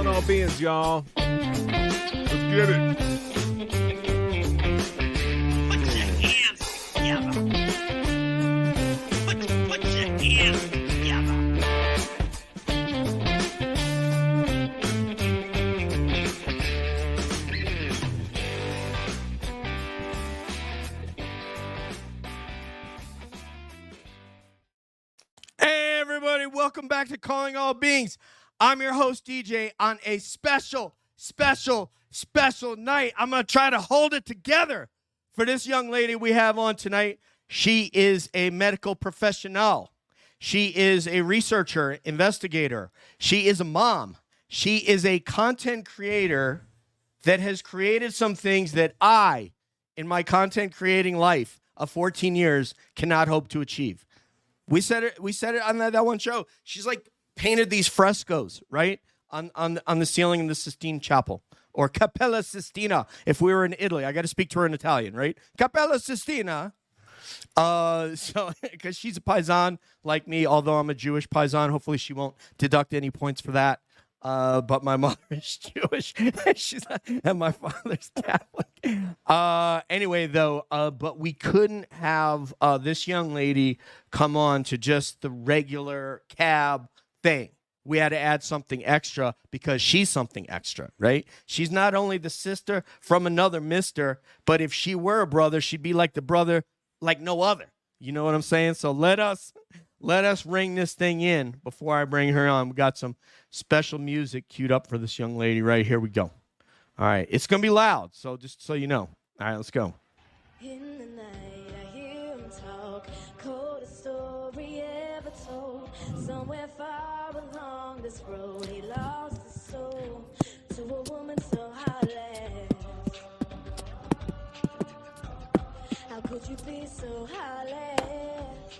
Calling all beings, y'all. Let's get it. Put your hands together. Put your hands together. Hey, everybody. Welcome back to Calling All Beings. I'm your host, DJ, on a special night. I'm going to try to hold it together for this young lady we have on tonight. She is a medical professional. She is a researcher, investigator. She is a mom. She is a content creator that has created some things that I, in my content creating life of 14 years, cannot hope to achieve. We said it on that one show. She's like painted these frescoes, right? On the ceiling in the Sistine Chapel, or Cappella Sistina, if we were in Italy. I got to speak to her in Italian, right? Cappella Sistina. So, because she's a paisan like me, although I'm a Jewish paisan, hopefully she won't deduct any points for that. But my mother is Jewish, and my father's Catholic. Anyway, though, but we couldn't have this young lady come on to just the regular cab thing. We had to add something extra because she's something extra, right? She's not only the sister from another mister, but if she were a brother, she'd be like the brother like no other. You know what I'm saying? So let us ring this thing in before I bring her on. We got some special music queued up for this young lady right here. We go. All right. It's going to be loud, so just so you know. All right, let's go. In the night, I hear him talk, coldest story ever told. Somewhere far along this road, he lost his soul to a woman so heartless. How could you be so heartless?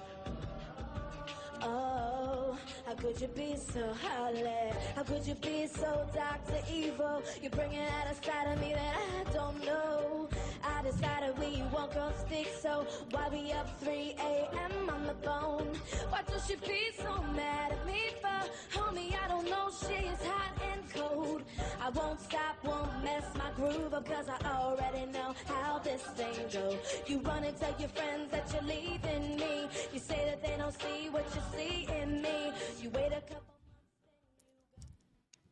Oh, how could you be so heartless? How could you be so dark to evil? You're bringing out a side of me that I don't know. I decided we won't go stick, so why we up 3 a.m. on the phone? Why does she be so mad at me for? Homie, I don't know, she is hot and cold. I won't stop, won't mess my groove up, cause I already know how this thing goes. You run and tell your friends that you're leaving me. You say that they don't see what you see in me. You wait a couple months.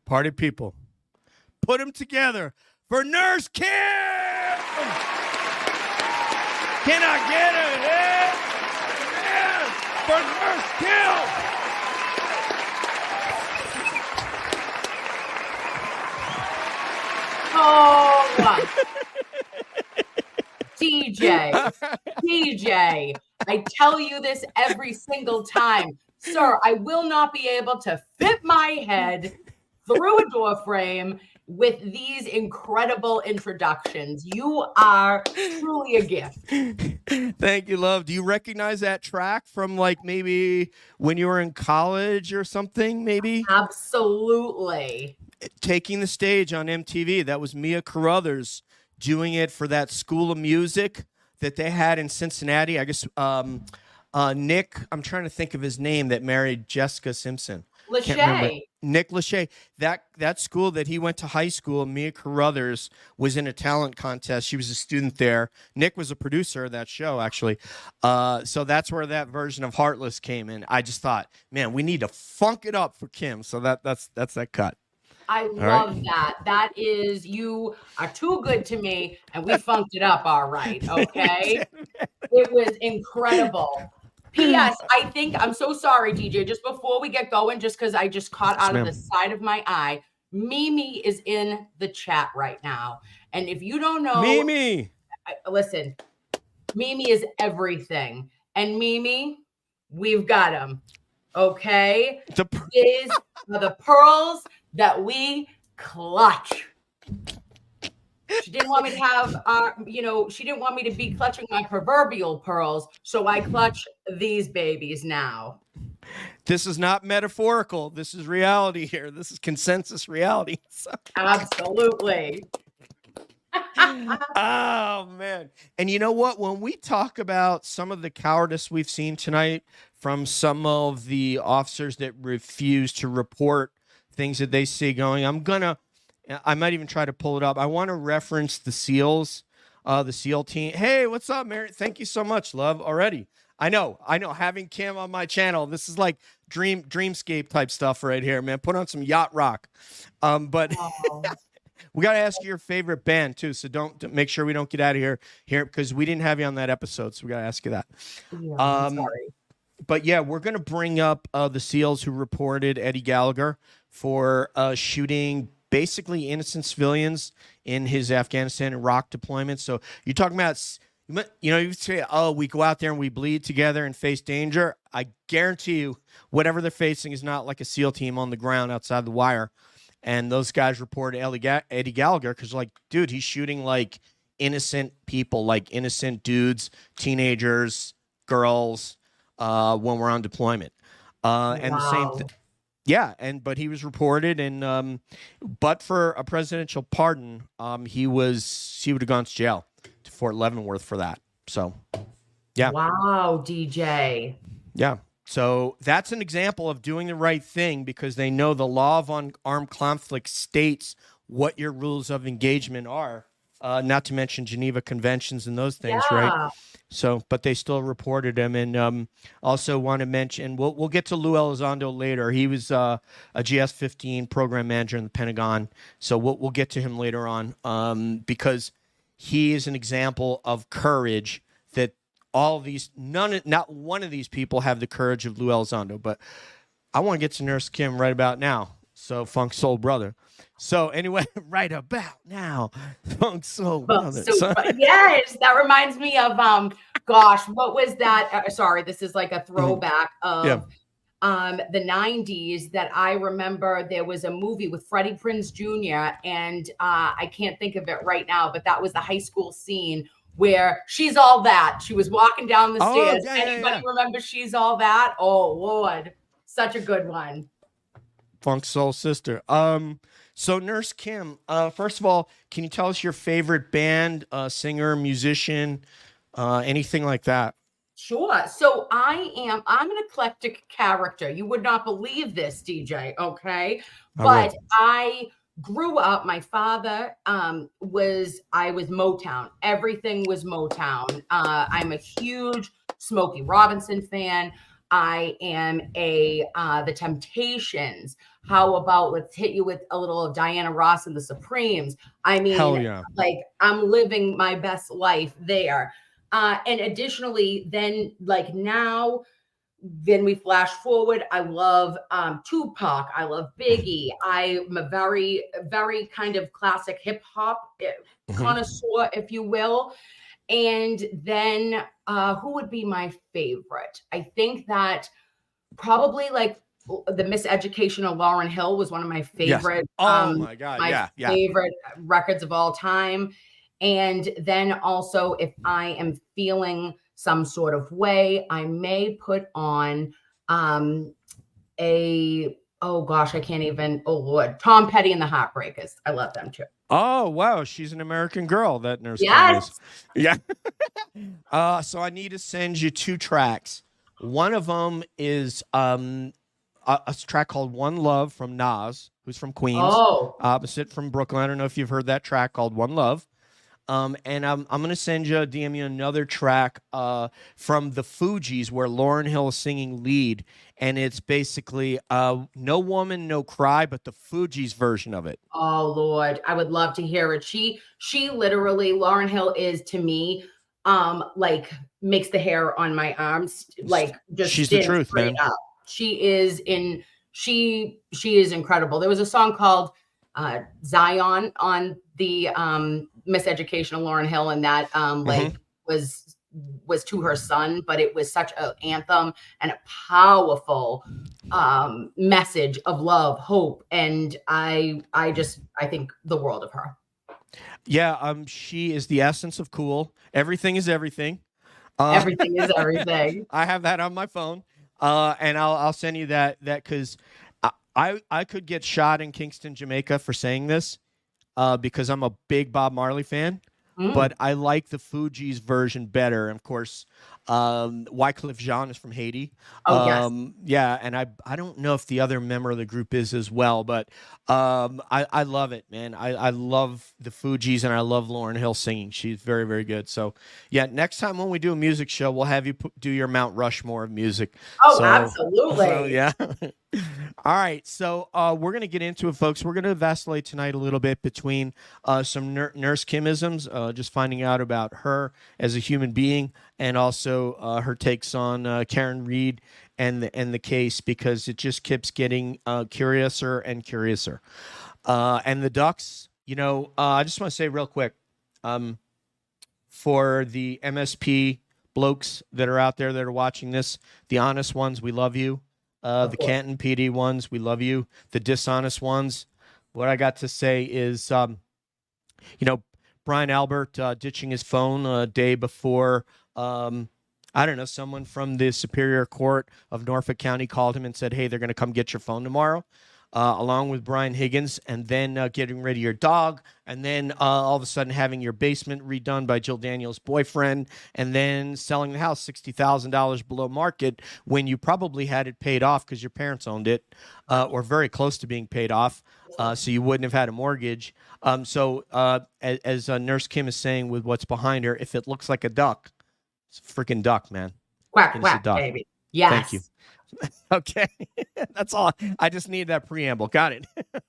Party people, put them together for Nurse Kim! Can I get it? Yeah! For Nurse Kim! Oh, DJ, I tell you this every single time. Sir, I will not be able to fit my head through a door frame with these incredible introductions. You are truly a gift. Thank you, love. Do you recognize that track from like maybe when you were in college or something, maybe? Absolutely. Taking the Stage on MTV. That was Mia Carruthers doing it for that School of Music that they had in Cincinnati. I guess Nick, I'm trying to think of his name, that married Jessica Simpson. Lachey. Nick Lachey. That school that he went to high school, Mia Carruthers was in a talent contest. She was a student there. Nick was a producer of that show, actually. So that's where that version of Heartless came in. I just thought, man, we need to funk it up for Kim. So that's that cut. I love that. That is, you are too good to me, and we funked it up all right, okay? It was incredible. P.S. I think, I'm so sorry, DJ, just before we get going, just because I just caught out of the side of my eye, Mimi is in the chat right now. And if you don't know... Mimi! Listen, Mimi is everything. And Mimi, we've got him, okay? These are the pearls that we clutch. She didn't want me to have, she didn't want me to be clutching my proverbial pearls, so I clutch these babies now. This is not metaphorical. This is reality here. This is consensus reality. Absolutely. Oh, man. And you know what? When we talk about some of the cowardice we've seen tonight from some of the officers that refuse to report things that they see going. I might even try to pull it up. I want to reference the SEALs, the SEAL team. Hey, what's up, Mary? Thank you so much, love, already. I know. Having Kim on my channel, this is like dreamscape type stuff right here, man. Put on some yacht rock. But we got to ask you your favorite band too. So don't make sure we don't get out of here because we didn't have you on that episode. So we got to ask you that. Yeah, I'm sorry. But yeah, we're going to bring up the SEALs who reported Eddie Gallagher for shooting basically innocent civilians in his Afghanistan and Iraq deployment. So you're talking about, you say, oh, we go out there and we bleed together and face danger. I guarantee you whatever they're facing is not like a SEAL team on the ground outside the wire. And those guys reported Eddie Gallagher because, like, dude, he's shooting like innocent people, like innocent dudes, teenagers, girls, when we're on deployment. And the same thing. Yeah, but he was reported, and but for a presidential pardon, he would have gone to jail to Fort Leavenworth for that. So, yeah. Wow, DJ. Yeah. So that's an example of doing the right thing because they know the law of armed conflict states what your rules of engagement are. Not to mention Geneva Conventions and those things, right? So, but they still reported him, and also want to mention we'll get to Lou Elizondo later. He was a GS-15 program manager in the Pentagon, so we'll get to him later on because he is an example of courage that all of these not one of these people have the courage of Lou Elizondo. But I want to get to Nurse Kim right about now. So Funk Soul Brother. So anyway, right about now, Funk Soul Brother. Yes, that reminds me of gosh, what was that? Sorry, this is like a throwback of the 90s that I remember. There was a movie with Freddie Prinze Jr. and I can't think of it right now, but that was the high school scene where She's All That. She was walking down the stairs. Anybody remember She's All That? Oh Lord, such a good one. Funk Soul Sister. So Nurse Kim, first of all, can you tell us your favorite band, singer, musician, anything like that? Sure. So I'm an eclectic character. You would not believe this, DJ. Okay. But I grew up, my father was Motown. Everything was Motown. I'm a huge Smokey Robinson fan. I am the Temptations. How about let's hit you with a little of Diana Ross and the Supremes? I mean, hell yeah. Like I'm living my best life there. And additionally, then like now, then we flash forward. I love Tupac. I love Biggie. I'm a very, very kind of classic hip hop connoisseur, if you will. And then who would be my favorite? I think that probably like the Miseducation of Lauryn Hill was one of my favorite. Yes. Oh my God. Favorite records of all time. And then also if I am feeling some sort of way, I may put on oh gosh, I can't even, oh Lord, Tom Petty and the Heartbreakers. I love them too. Oh, wow. She's an American girl, that Nurse. Yes. Yeah. So I need to send you two tracks. One of them is a track called One Love from Nas, who's from Queens, opposite from Brooklyn. I don't know if you've heard that track called One Love. And I'm going to send you, DM you another track from the Fugees where Lauryn Hill is singing lead. And it's basically No Woman, No Cry, but the Fugees version of it. Oh, Lord. I would love to hear it. She literally, Lauryn Hill is to me, like makes the hair on my arms, like just she's the truth, man. Up. She is incredible. There was a song called Zion on the Miseducation of Lauryn Hill, and that was to her son, but it was such an anthem and a powerful message of love, hope, and I think the world of her. Yeah, she is the essence of cool. Everything is everything. Everything is everything. I have that on my phone, and I'll send you that because I could get shot in Kingston, Jamaica for saying this because I'm a big Bob Marley fan. but I like the Fugees version better. And of course, Wyclef Jean is from Haiti. Oh, yes. Yeah, and I don't know if the other member of the group is as well, but I love it, man. I love the Fugees, and I love Lauryn Hill singing. She's very, very good. So, yeah, next time when we do a music show, we'll have you do your Mount Rushmore of music. Oh, absolutely. So, yeah. All right, so we're going to get into it, folks. We're going to vacillate tonight a little bit between some Nurse Kimisms, just finding out about her as a human being, and also her takes on Karen Read and the case, because it just keeps getting curiouser and curiouser. And the Ducks, I just want to say real quick, for the MSP blokes that are out there that are watching this, the honest ones, we love you. The Canton PD ones, we love you. The dishonest ones, what I got to say is, Brian Albert ditching his phone a day before, I don't know, someone from the Superior Court of Norfolk County called him and said, hey, they're going to come get your phone tomorrow, along with Brian Higgins, and then getting rid of your dog, and then all of a sudden having your basement redone by Jill Daniels' boyfriend, and then selling the house $60,000 below market when you probably had it paid off because your parents owned it, or very close to being paid off, so you wouldn't have had a mortgage. So as Nurse Kim is saying with what's behind her, if it looks like a duck, it's a freaking duck, man. Quack, quack, baby. Yes. Thank you. Okay, that's all. I just need that preamble. Got it. All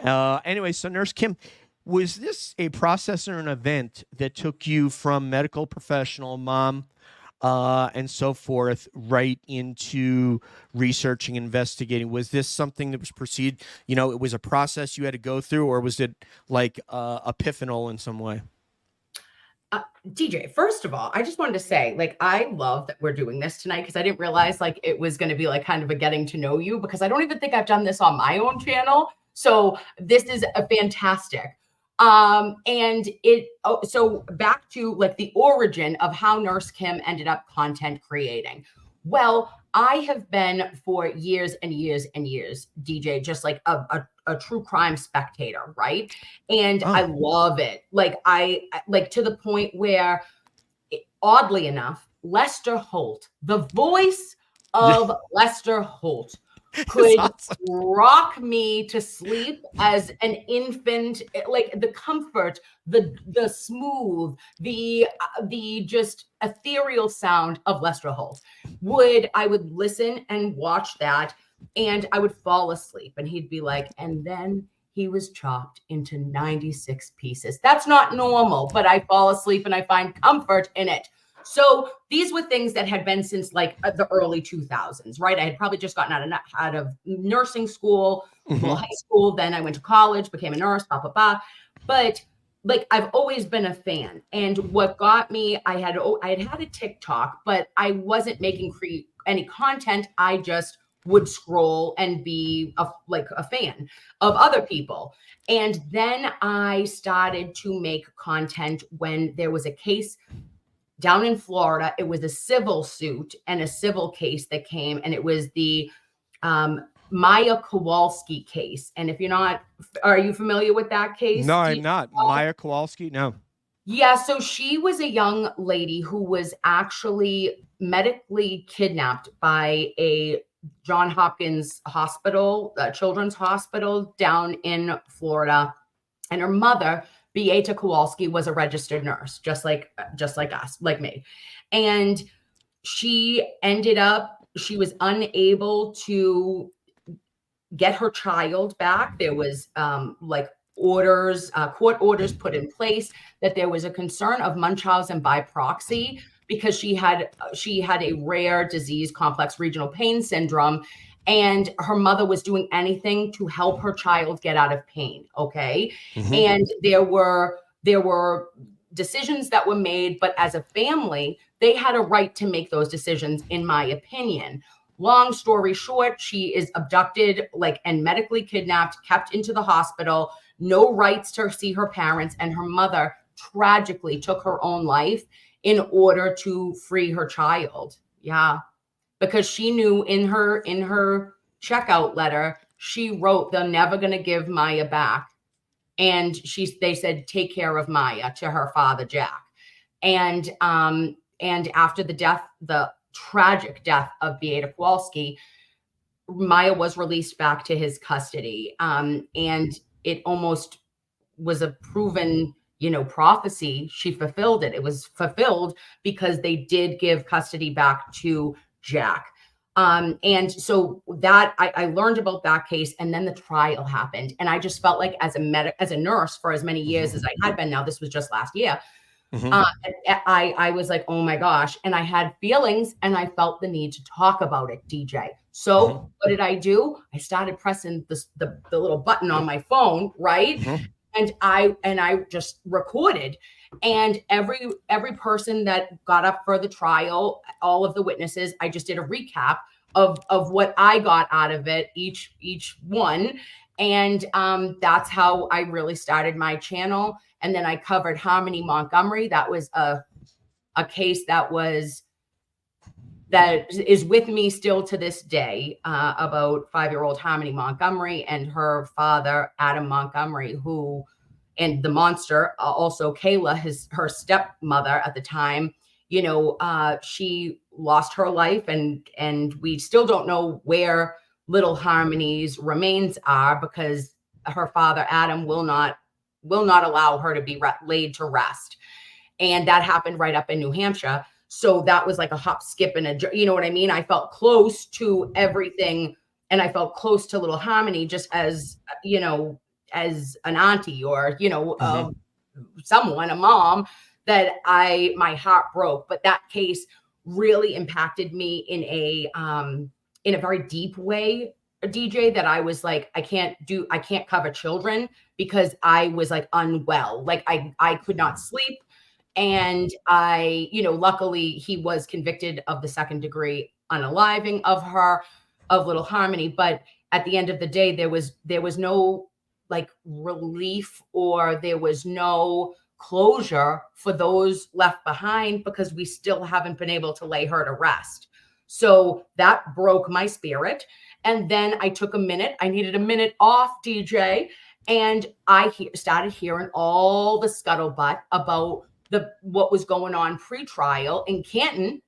right. Anyway, so Nurse Kim, was this a process or an event that took you from medical professional, mom, and so forth, right into researching, investigating? Was this something that was proceed? It was a process you had to go through, or was it like epiphanal in some way? DJ, first of all, I just wanted to say, I love that we're doing this tonight, because I didn't realize it was going to be kind of a getting to know you, because I don't even think I've done this on my own channel. So this is a fantastic. So back to the origin of how Nurse Kim ended up content creating. Well, I have been for years and years and years, DJ, just a true crime spectator, right? And I love it. I to the point where, oddly enough, Lester Holt, the voice of Lester Holt, could rock me to sleep as an infant. The comfort, the smooth, the just ethereal sound of Lester Holt. I would listen and watch that, and I would fall asleep, and he'd be like, and then he was chopped into 96 pieces. That's not normal, but I fall asleep and I find comfort in it. So these were things that had been since the early 2000s, right? I had probably just gotten out of nursing school, well, high school. Then I went to college, became a nurse, But I've always been a fan. And what got me, I had a TikTok, but I wasn't making any content. I just would scroll and be a fan of other people. And then I started to make content when there was a case down in Florida. It was a civil suit and a civil case that came, and it was the Maya Kowalski case. And if you're not, are you familiar with that case? No, I'm not. Maya Kowalski? No. Yeah, so she was a young lady who was actually medically kidnapped by a Johns Hopkins hospital, children's hospital down in Florida. And her mother, Beata Kowalski, was a registered nurse, just like us, like me. And she was unable to get her child back. There was orders, court orders put in place that there was a concern of Munchausen by proxy, because she had a rare disease, complex regional pain syndrome, and her mother was doing anything to help her child get out of pain. Okay. And there were decisions that were made, but as a family, they had a right to make those decisions, in my opinion. Long story short, she is abducted, and medically kidnapped, kept into the hospital, no rights to see her parents, and her mother tragically took her own life in order to free her child. Yeah. Because she knew in her checkout letter, she wrote, they're never going to give Maya back. and they said, take care of Maya, to her father, Jack. And after the tragic death of Beata Kowalski, Maya was released back to his custody. And it almost was a proven, prophecy. She fulfilled it. It was fulfilled because they did give custody back to Jack. And so that I learned about that case, and then the trial happened. And I just felt like as a nurse for as many years as I had been, now this was just last year, I was like, oh my gosh. And I had feelings, and I felt the need to talk about it, DJ. So what did I do? I started pressing the little button on my phone, right? And I just recorded, and every person that got up for the trial, all of the witnesses, I just did a recap of what I got out of it, each one. And that's how I really started my channel. And then I covered Harmony Montgomery. That was a case that is with me still to this day, about 5-year-old Harmony Montgomery and her father, Adam Montgomery, and the monster, also Kayla, her stepmother at the time, she lost her life, and we still don't know where little Harmony's remains are, because her father, Adam, will not allow her to be laid to rest. And that happened right up in New Hampshire. So that was like a hop, skip, and you know what I mean? I felt close to everything, and I felt close to little Harmony, just as, as an auntie, or, someone, a mom, that my heart broke. But that case really impacted me in a very deep way, DJ, that I was like, I can't cover children, because I was like unwell. Like I could not sleep. And luckily he was convicted of the 2nd-degree unaliving of little Harmony. But at the end of the day, there was no like relief, or there was no closure for those left behind, because we still haven't been able to lay her to rest. So that broke my spirit. And then I took a minute. I needed a minute off, DJ. And I started hearing all the scuttlebutt about what was going on pre-trial in Canton.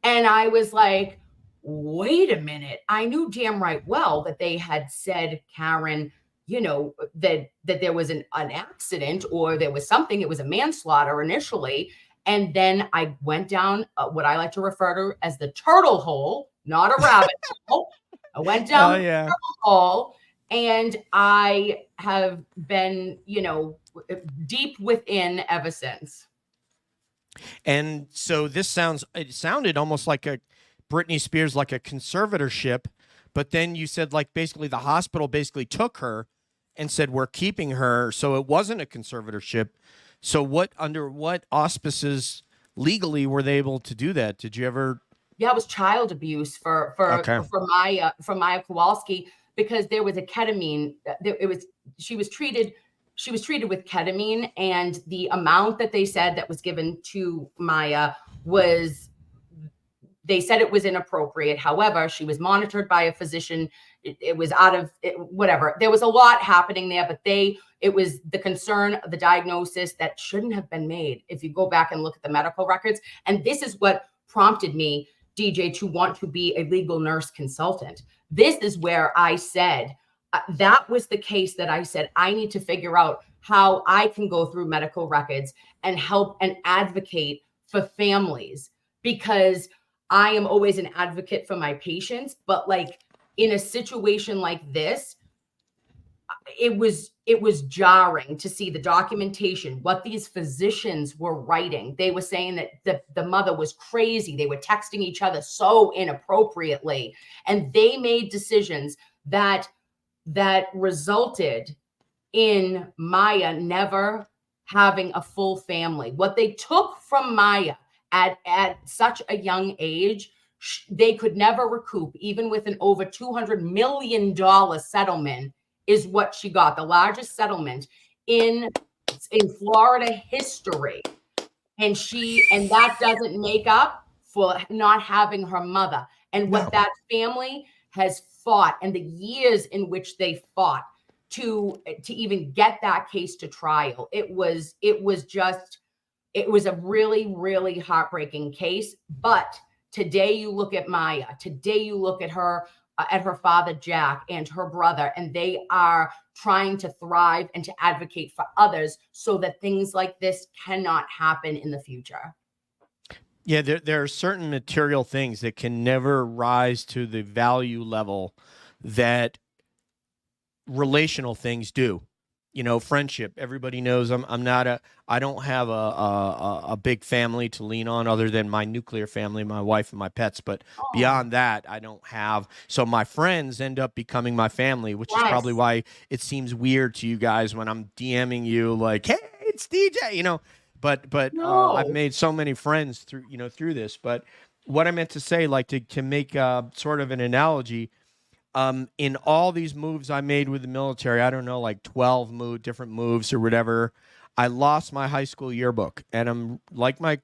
And I was like, wait a minute. I knew damn right well that they had said, Karen, that there was an accident, or there was something. It was a manslaughter initially. And then I went down what I like to refer to as the turtle hole, not a rabbit hole. I went down the turtle hole, and I have been, deep within ever since. And so it sounded almost like Britney Spears, like a conservatorship, but then you said like basically the hospital basically took her and said, we're keeping her. So it wasn't a conservatorship. So under what auspices legally were they able to do that? Did you ever? Yeah, it was child abuse for Maya Kowalski, because there was a ketamine. She was treated with ketamine, and the amount that they said that was given to Maya they said it was inappropriate. However, she was monitored by a physician. It was out of whatever. There was a lot happening there, but it was the concern, the diagnosis that shouldn't have been made if you go back and look at the medical records. And this is what prompted me, DJ, to want to be a legal nurse consultant. This is where I said, that was the case that I said, I need to figure out how I can go through medical records and help and advocate for families, because I am always an advocate for my patients. But like in a situation like this, it was jarring to see the documentation, what these physicians were writing. They were saying that the mother was crazy. They were texting each other so inappropriately, and they made decisions that resulted in Maya never having a full family. What they took from Maya at such a young age, they could never recoup, even with an over $200 million settlement, is what she got, the largest settlement in Florida history. And that doesn't make up for not having her mother, and what that family has fought, and the years in which they fought to even get that case to trial. It was a really, really heartbreaking case. But today you look at Maya, today you look at her father, Jack, and her brother, and they are trying to thrive and to advocate for others so that things like this cannot happen in the future. Yeah, there are certain material things that can never rise to the value level that relational things do. You know, friendship. Everybody knows I don't have a big family to lean on other than my nuclear family, my wife and my pets. But beyond that, I don't have. So my friends end up becoming my family, which is probably why it seems weird to you guys when I'm DMing you like, "Hey, it's DJ," you know. But I've made so many friends through this. But what I meant to say, like to make sort of an analogy. In all these moves I made with the military, I don't know, like 12 different moves or whatever, I lost my high school yearbook. And I'm like my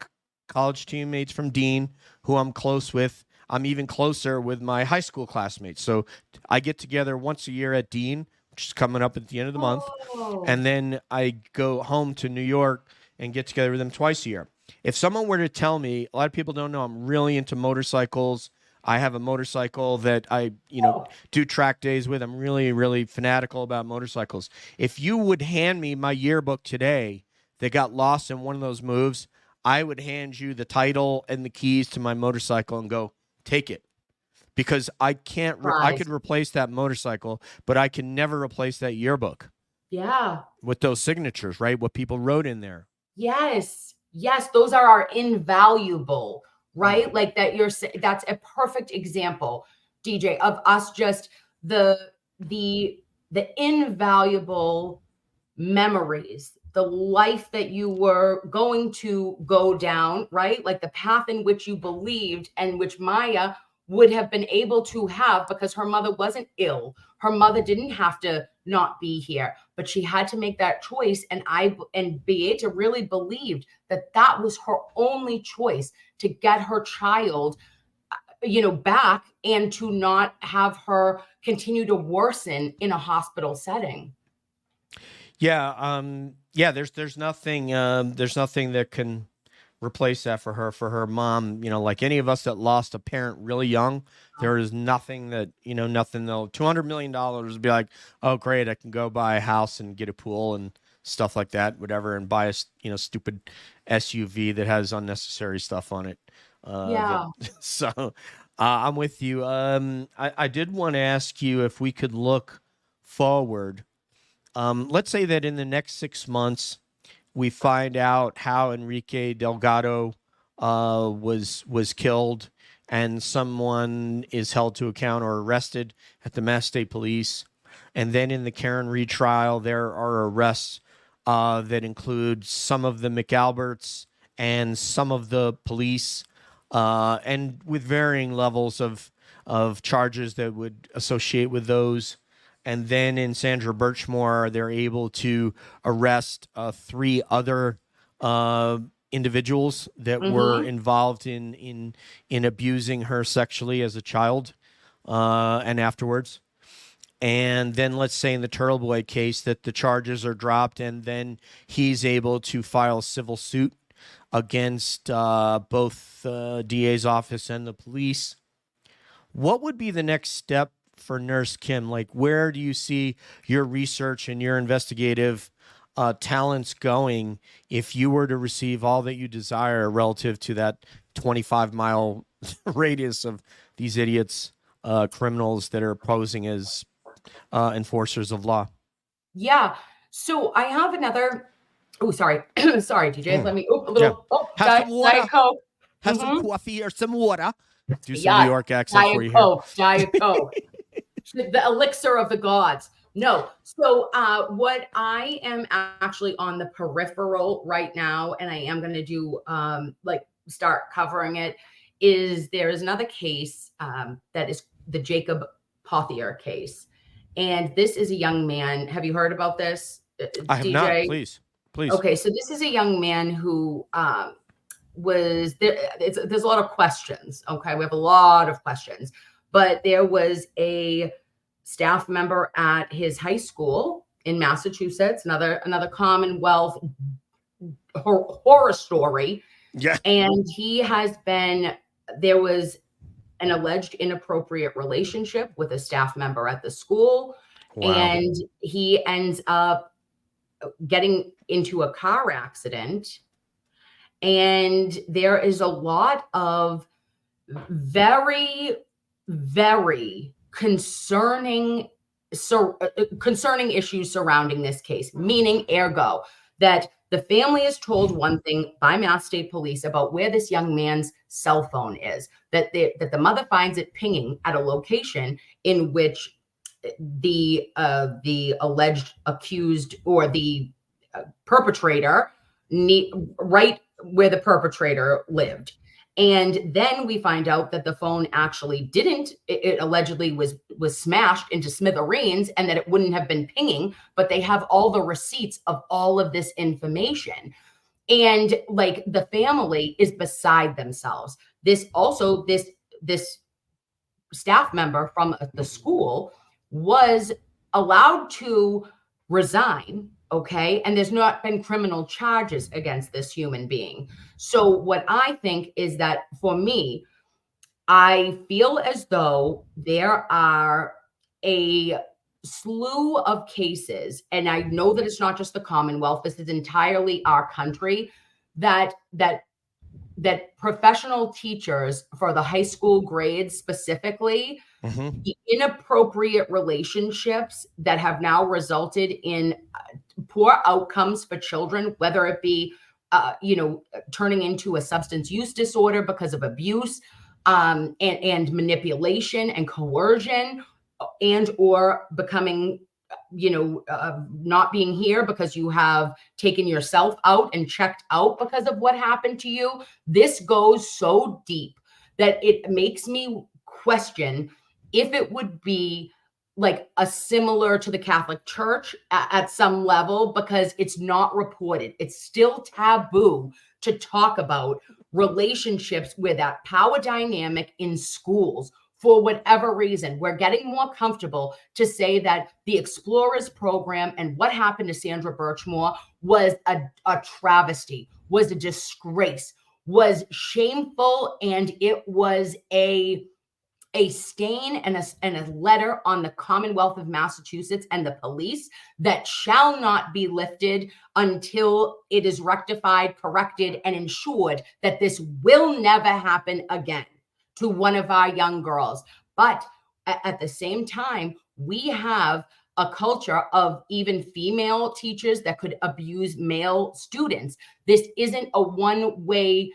college teammates from Dean, who I'm close with. I'm even closer with my high school classmates. So I get together once a year at Dean, which is coming up at the end of the month. And then I go home to New York and get together with them twice a year. If someone were to tell me, a lot of people don't know, I'm really into motorcycles. I have a motorcycle that I, do track days with. I'm really, really fanatical about motorcycles. If you would hand me my yearbook today that got lost in one of those moves, I would hand you the title and the keys to my motorcycle and go, take it. Because I can't, I could replace that motorcycle, but I can never replace that yearbook. Yeah. With those signatures, right? What people wrote in there. Yes. Yes. Those are our invaluable, right? Like that's a perfect example, DJ, of us just the invaluable memories, the life that you were going to go down, right? Like the path in which you believed and which Maya would have been able to have because her mother wasn't ill. Her mother didn't have to not be here, but she had to make that choice. And Beata really believed that was her only choice to get her child, back and to not have her continue to worsen in a hospital setting. Yeah. There's nothing that can replace that for her mom. Like any of us that lost a parent really young, there is nothing that, nothing though. $200 million would be like, oh great, I can go buy a house and get a pool and stuff like that, whatever, and buy a, stupid SUV that has unnecessary stuff on it. So I'm with you. I did want to ask you if we could look forward. Let's say that in the next 6 months, we find out how Enrique Delgado was killed, and someone is held to account or arrested at the Mass State Police. And then in the Karen Read trial, there are arrests that include some of the McAlberts and some of the police, and with varying levels of charges that would associate with those. And then in Sandra Birchmore, they're able to arrest 3 other individuals that were involved in abusing her sexually as a child and afterwards. And then let's say in the Turtle Boy case that the charges are dropped and then he's able to file a civil suit against both the DA's office and the police. What would be the next step for Nurse Kim? Like, where do you see your research and your investigative talents going if you were to receive all that you desire relative to that 25-mile radius of these idiots, criminals that are posing as enforcers of law? Yeah. So I have another. Oh, sorry. Sorry, TJ. Let me. Have some water. Diet Coke. Have some coffee or some water. Do some New York accent Diet for you Coke, here. Diet Coke. The elixir of the gods. No. So what I am actually on the peripheral right now, and I am going to do start covering it, is there is another case that is the Jacob Pothier case. And this is a young man. Have you heard about this, I have DJ? Not. Please. Okay. So this is a young man who was there. There's a lot of questions. Okay. We have a lot of questions, but there was a staff member at his high school in Massachusetts, another Commonwealth horror story. Yeah. And there was an alleged inappropriate relationship with a staff member at the school. Wow. And he ends up getting into a car accident. And there is a lot of very, very concerning issues surrounding this case, meaning ergo that the family is told one thing by Mass State Police about where this young man's cell phone is, that the mother finds it pinging at a location in which the alleged accused or the perpetrator right where the perpetrator lived. And then we find out that the phone actually didn't. It allegedly was smashed into smithereens and that it wouldn't have been pinging, but they have all the receipts of all of this information. And like the family is beside themselves. This staff member from the school was allowed to resign. Okay. And there's not been criminal charges against this human being. So what I think is that for me, I feel as though there are a slew of cases, and I know that it's not just the Commonwealth, this is entirely our country, that professional teachers for the high school grades specifically, the inappropriate relationships that have now resulted in poor outcomes for children, whether it be, turning into a substance use disorder because of abuse and manipulation and coercion, and or becoming, not being here because you have taken yourself out and checked out because of what happened to you. This goes so deep that it makes me question if it would be like a similar to the Catholic Church at some level, because it's not reported. It's still taboo to talk about relationships with that power dynamic in schools. For whatever reason, we're getting more comfortable to say that the Explorers program and what happened to Sandra Birchmore was a travesty, was a disgrace, was shameful, and it was a stain and a letter on the Commonwealth of Massachusetts and the police that shall not be lifted until it is rectified, corrected, and ensured that this will never happen again to one of our young girls. But at the same time, we have a culture of even female teachers that could abuse male students. This isn't a one-way,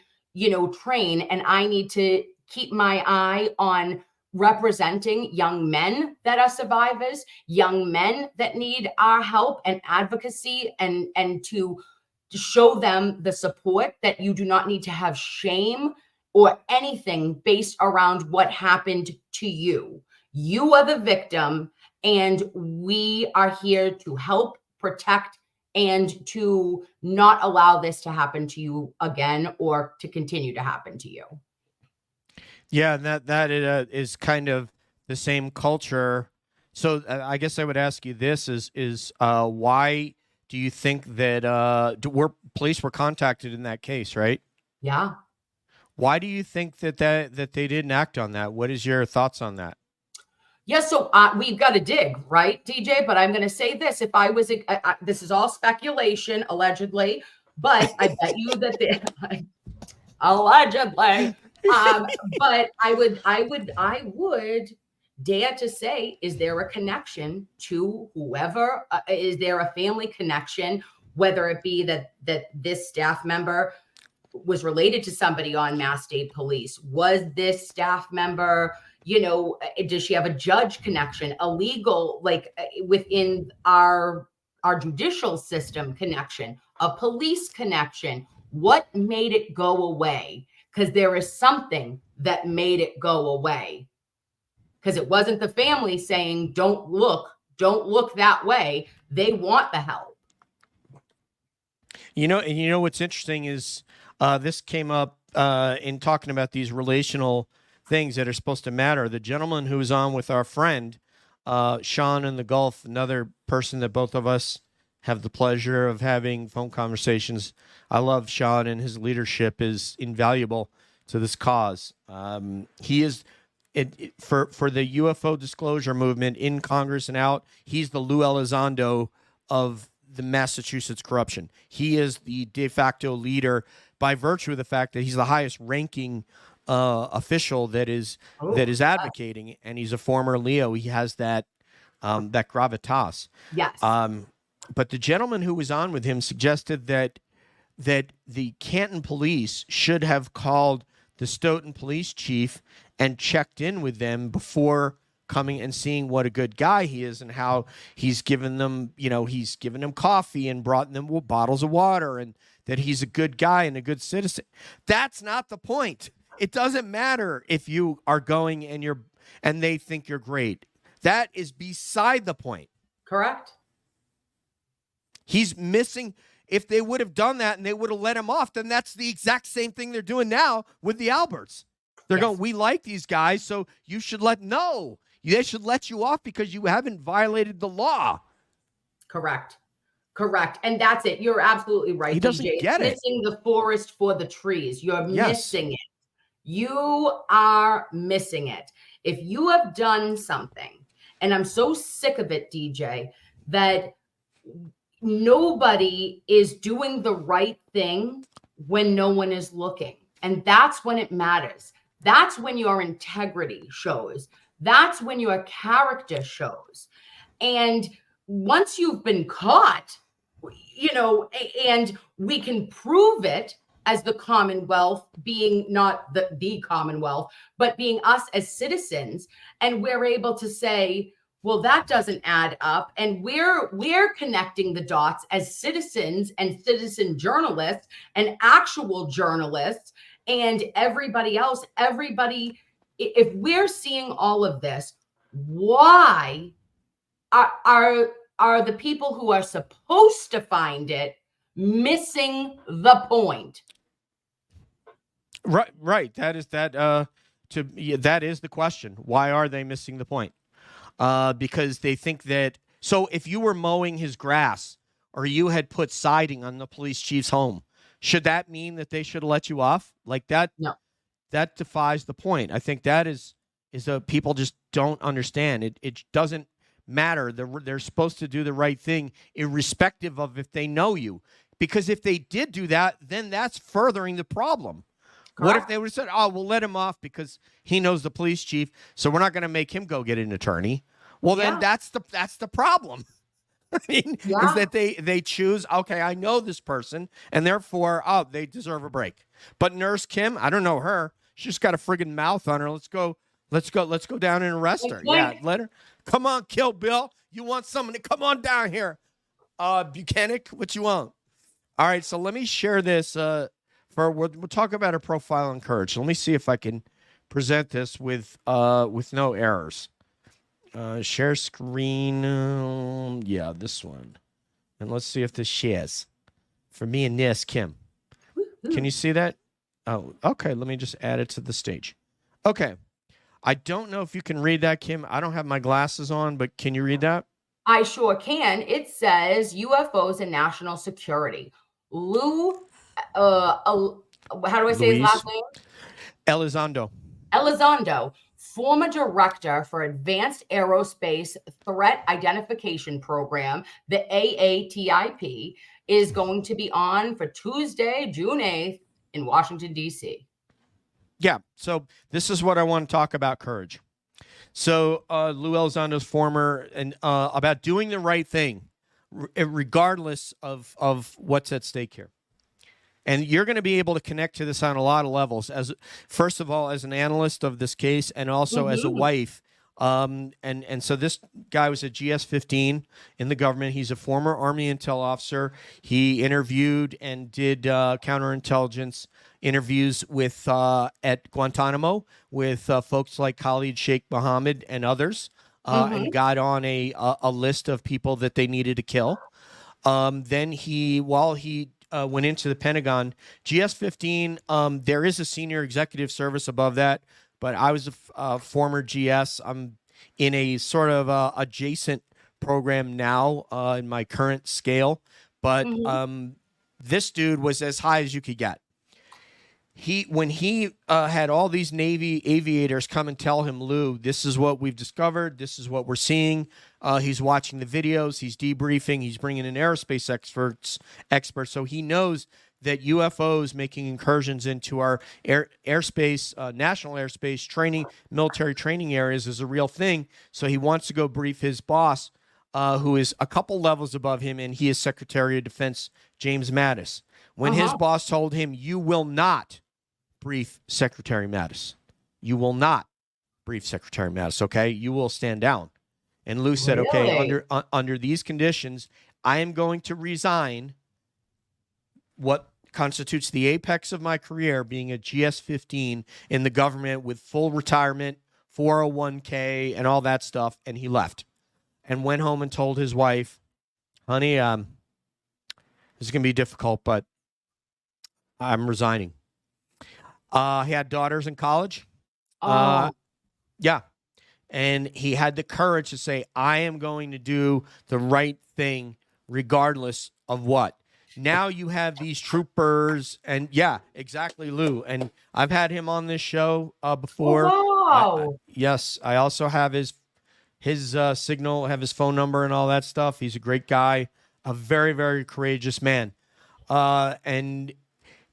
train, and I need to keep my eye on representing young men that are survivors, young men that need our help and advocacy, and to show them the support that you do not need to have shame or anything based around what happened to you. You are the victim, and we are here to help, protect, and to not allow this to happen to you again or to continue to happen to you. Yeah, that is kind of the same culture. So I guess I would ask you this: is why do you think that police were contacted in that case, right? Yeah. Why do you think that they didn't act on that? What is your thoughts on that? Yeah, so we've got to dig, right, DJ? But I'm going to say this: if I was, this is all speculation, allegedly, but I bet you that allegedly. But I would dare to say, is there a connection to whoever? Is there a family connection, whether it be that this staff member was related to somebody on Mass State Police? Was this staff member, does she have a judge connection, a legal, like within our judicial system connection, a police connection? What made it go away? Because there is something that made it go away. Because it wasn't the family saying, don't look that way. They want the help. And what's interesting is this came up in talking about these relational things that are supposed to matter. The gentleman who was on with our friend, Sean in the Gulf, another person that both of us have the pleasure of having phone conversations. I love Sean, and his leadership is invaluable to this cause. He is for the UFO disclosure movement in Congress and out. He's the Lou Elizondo of the Massachusetts corruption. He is the de facto leader by virtue of the fact that he's the highest ranking official that is advocating, and he's a former Leo. He has that gravitas. Yes. But the gentleman who was on with him suggested that the Canton police should have called the Stoughton police chief and checked in with them before coming and seeing what a good guy he is and how he's given them, he's given them coffee and brought them bottles of water, and that he's a good guy and a good citizen. That's not the point. It doesn't matter if you are going and they think you're great. That is beside the point. Correct. He's missing. If they would have done that and they would have let him off, then that's the exact same thing they're doing now with the Alberts. They're going, we like these guys, so you should they should let you off because you haven't violated the law. Correct. And that's it. You're absolutely right. He doesn't DJ. get it. Missing the forest for the trees. You're missing it. You are missing it. If you have done something, and I'm so sick of it, DJ, that nobody is doing the right thing when no one is looking. And that's when it matters. That's when your integrity shows. That's when your character shows. And once you've been caught, and we can prove it as the Commonwealth, being not the Commonwealth, but being us as citizens, and we're able to say, well, that doesn't add up. And we're connecting the dots as citizens and citizen journalists and actual journalists and everybody else. If we're seeing all of this, why are the people who are supposed to find it missing the point? Right. That is that is the question. Why are they missing the point? Because they think that, so if you were mowing his grass or you had put siding on the police chief's home, should that mean that they should have let you off? Like that? No. That defies the point. I think that is people just don't understand. It doesn't matter. They're supposed to do the right thing irrespective of if they know you. Because if they did do that, then that's furthering the problem. Correct. What if they would have said, oh, we'll let him off because he knows the police chief, so we're not going to make him go get an attorney? Well, then that's the problem. I mean, is that they choose, okay, I know this person, and therefore, they deserve a break. But Nurse Kim, I don't know her. She's just got a friggin' mouth on her. Let's go down and arrest her. Yeah, let her. Come on, Kill Bill. You want someone to come on down here. Buchanan, what you want? All right, so let me share this. We'll talk about her profile on Courage. Let me see if I can present this with no errors. Share screen. This one. And let's see if this shares. For me and Nurse Kim. Can you see that? Oh, okay. Let me just add it to the stage. Okay. I don't know if you can read that, Kim. I don't have my glasses on, but can you read that? I sure can. It says UFOs and national security. Lou, how do I say his last name? Elizondo, former director for Advanced Aerospace Threat Identification Program, the AATIP, is going to be on for Tuesday, June 8th in Washington, D.C. Yeah, so this is what I want to talk about, Courage. So Lou Elizondo's former, and about doing the right thing, regardless of what's at stake here. And you're going to be able to connect to this on a lot of levels. As first of all, as an analyst of this case, and also as a wife. And so this guy was a GS-15 in the government. He's a former Army intel officer. He interviewed and did counterintelligence interviews with at Guantanamo with folks like Khalid Sheikh Mohammed and others, and got on a list of people that they needed to kill. Then while he went into the Pentagon, GS-15, there is a senior executive service above that, but I was a former GS. I'm in a sort of adjacent program now in my current scale, but this dude was as high as you could get. When he had all these Navy aviators come and tell him, Lou, this is what we've discovered. This is what we're seeing. He's watching the videos. He's debriefing. He's bringing in aerospace experts. So he knows that UFOs making incursions into our airspace, national airspace training, military training areas is a real thing. So he wants to go brief his boss, who is a couple levels above him, and he is Secretary of Defense James Mattis. When his boss told him, you will not brief Secretary Mattis. You will not brief Secretary Mattis, okay? You will stand down. And Lou said, okay, under these conditions, I am going to resign what constitutes the apex of my career, being a GS-15 in the government with full retirement, 401k, and all that stuff, and he left and went home and told his wife, honey, this is going to be difficult, but I'm resigning. He had daughters in college. Yeah. And he had the courage to say, I am going to do the right thing regardless of what. Now you have these troopers, and yeah, exactly, Lou. And I've had him on this show before. Yes, I also have his signal, have his phone number and all that stuff. He's a great guy, a very, very courageous man. And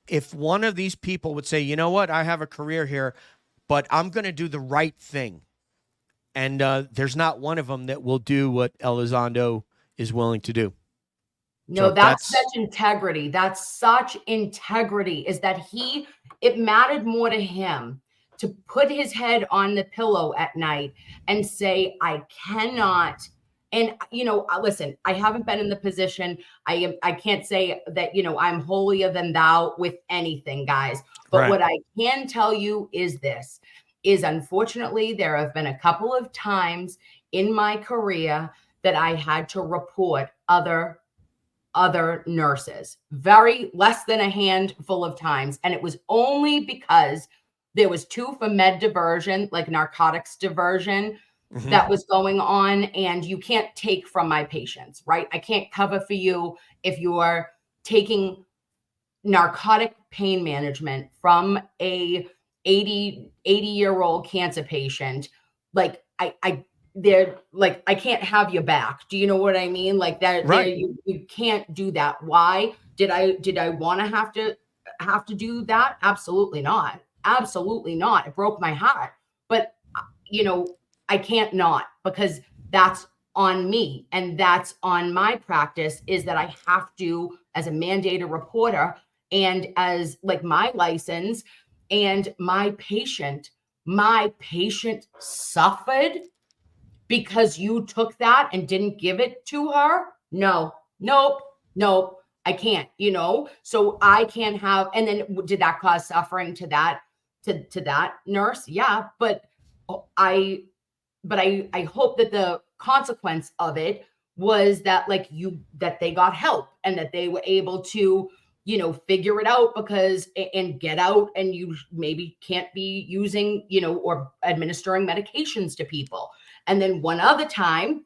if one of these people would say, you know what, I have a career here, but I'm going to do the right thing. And there's not one of them that will do what Elizondo is willing to do. No, so that's such integrity. That's such integrity, is that it mattered more to him to put his head on the pillow at night and say, I cannot. And, listen, I haven't been in the position. I can't say that, I'm holier than thou with anything, guys. But what I can tell you is this, is unfortunately, there have been a couple of times in my career that I had to report other nurses, very less than a handful of times. And it was only because there was 2 for med diversion, like narcotics diversion, that was going on. And you can't take from my patients, right? I can't cover for you if you're taking narcotic pain management from a 80-year-old cancer patient. Like they're like, I can't have your back. Do you know what I mean? Like that, right. You can't do that. Why did I want to have to do that? Absolutely not. Absolutely not. It broke my heart, but I can't not, because that's on me. And that's on my practice, is that I have to, as a mandated reporter, and as like my license, and my patient suffered because you took that and didn't give it to her. No, I can't, so I can't have. And then did that cause suffering to that nurse? Yeah. But I hope that the consequence of it was that that they got help and that they were able to, figure it out, and get out, and you maybe can't be using, or administering medications to people. And then one other time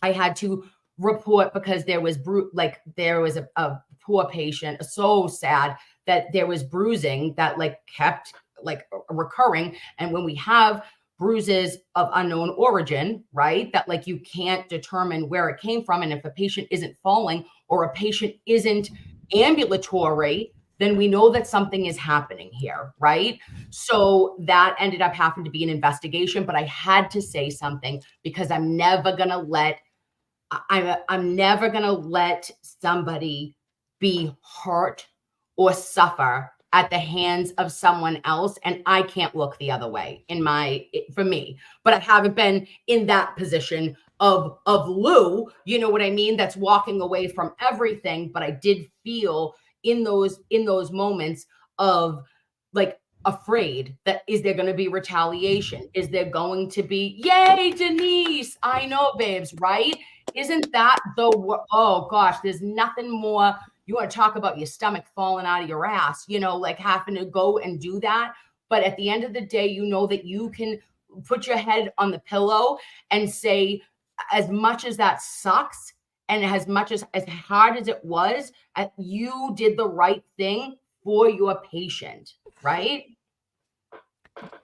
I had to report because there was a poor patient, so sad that there was bruising that kept recurring. And when we have bruises of unknown origin, right, that you can't determine where it came from. And if a patient isn't falling or a patient isn't ambulatory, then we know that something is happening here, right? So that ended up having to be an investigation, but I had to say something because I'm never gonna let somebody be hurt or suffer at the hands of someone else, and I can't look the other way for me. But I haven't been in that position of Lou, you know what I mean? That's walking away from everything. But I did feel in those moments of afraid that, is there going to be retaliation? Is there going to be, yay, Denise, I know, babes, right? Isn't that oh gosh, there's nothing more. You want to talk about your stomach falling out of your ass, having to go and do that. But at the end of the day, that you can put your head on the pillow and say, as much as that sucks, and as much as hard as it was, you did the right thing for your patient, right?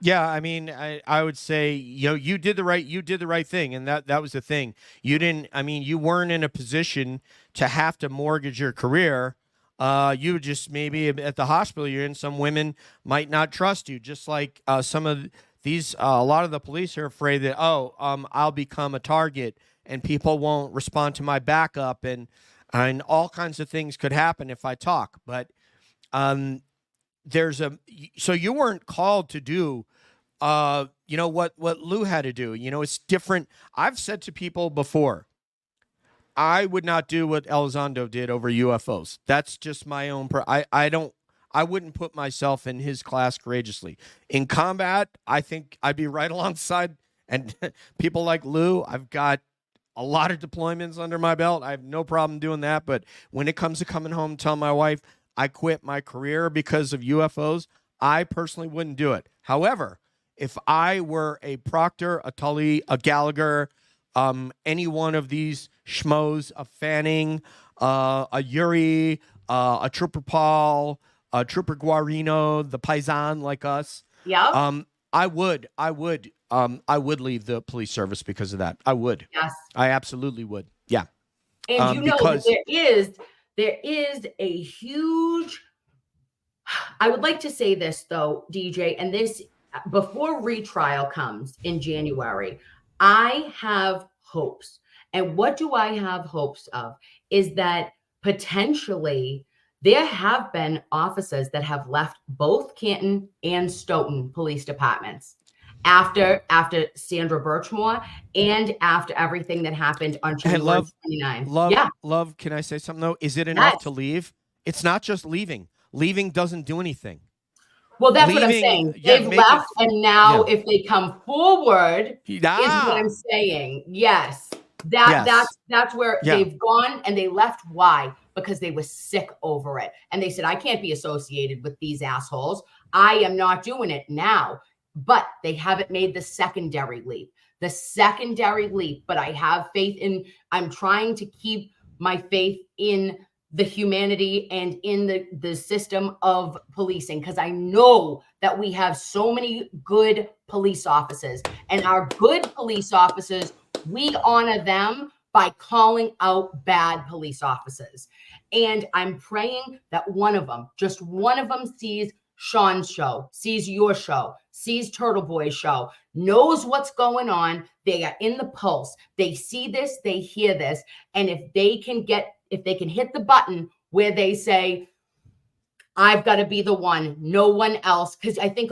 Yeah, I mean, I would say, you did the right thing, and that was the thing. You weren't in a position to have to mortgage your career. You just maybe at the hospital you're in, some women might not trust you, just like some of these. A lot of the police are afraid that I'll become a target and people won't respond to my backup, and all kinds of things could happen if I talk. But so you weren't called to do what Lou had to do. It's different. I've said to people before, I would not do what Elizondo did over UFOs. That's just my own I wouldn't put myself in his class courageously. In combat, I think I'd be right alongside, and people like Lou, I've got a lot of deployments under my belt. I have no problem doing that. But when it comes to coming home and telling my wife I quit my career because of UFOs, I personally wouldn't do it. However, if I were a Proctor, a Tully, a Gallagher, any one of these schmoes, a Fanning, a Yuri, a Trooper Paul, a Trooper Guarino, the Paisan like us, I would leave the police service because of that. I would. Yes. I absolutely would. Yeah. And because there is a huge, I would like to say this though, DJ, and this before retrial comes in January, I have hopes. And what do I have hopes of? Is that potentially there have been officers that have left both Canton and Stoughton police departments after Sandra Birchmore and after everything that happened on January 29th. Love, can I say something though? Is it enough to leave? It's not just leaving. Leaving doesn't do anything. Well, that's what I'm saying. They've left, and now if they come forward, is what I'm saying. Yes. That's where they've gone, and they left. Why? Because they were sick over it. And they said, I can't be associated with these assholes. I am not doing it now. But they haven't made the secondary leap. But I have faith I'm trying to keep my faith in the humanity and in the system of policing, because I know that we have so many good police officers, and our good police officers, we honor them by calling out bad police officers. And I'm praying that just one of them sees Sean's show, sees your show, sees Turtle Boy's show, knows what's going on. They are in the pulse. They see this, they hear this. And if they can hit the button where they say, I've got to be the one, no one else. Because I think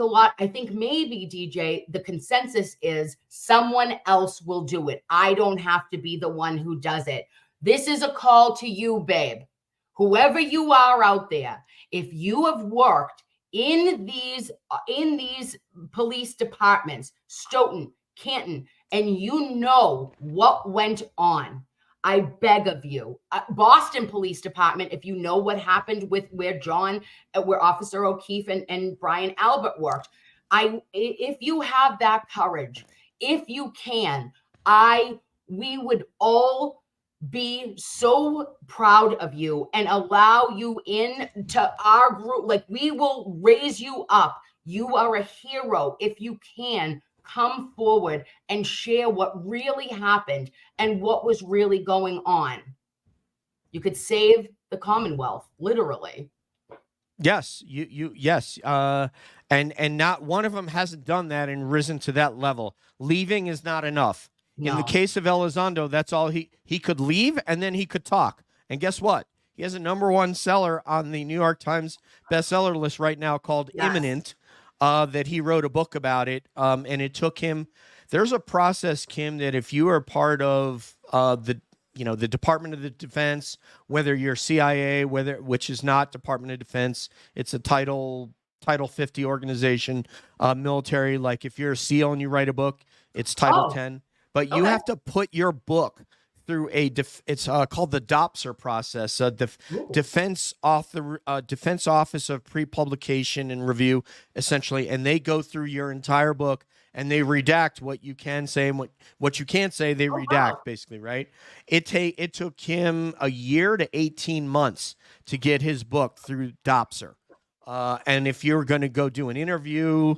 maybe, DJ, the consensus is someone else will do it. I don't have to be the one who does it. This is a call to you, babe. Whoever you are out there, if you have worked in these police departments, Stoughton, Canton, and you know what went on, I beg of you, Boston Police Department, if you know what happened with where Officer O'Keefe and Brian Albert worked, if you have that courage, if you can, we would all be so proud of you and allow you into our group. Like, we will raise you up. You are a hero. If you can, come forward and share what really happened and what was really going on. You could save the Commonwealth, literally. Yes, yes. And not one of them hasn't done that and risen to that level. Leaving is not enough. No. In the case of Elizondo, that's all he could leave, and then he could talk. And guess what? He has a #1 seller on the New York Times bestseller list right now called Imminent, that he wrote a book about it. And it took him, there's a process, Kim, that if you are part of the Department of the Defense, whether you're CIA, which is not Department of Defense, it's a Title 50 organization, military. Like if you're a SEAL and you write a book, it's Title 10. But you have to put your book through it's called the DOPSR process, Defense Office of Pre-Publication and Review, essentially, and they go through your entire book and they redact what you can say and what you can't say. They redact basically, right? It took him a year to 18 months to get his book through Dopser. And if you're going to go do an interview,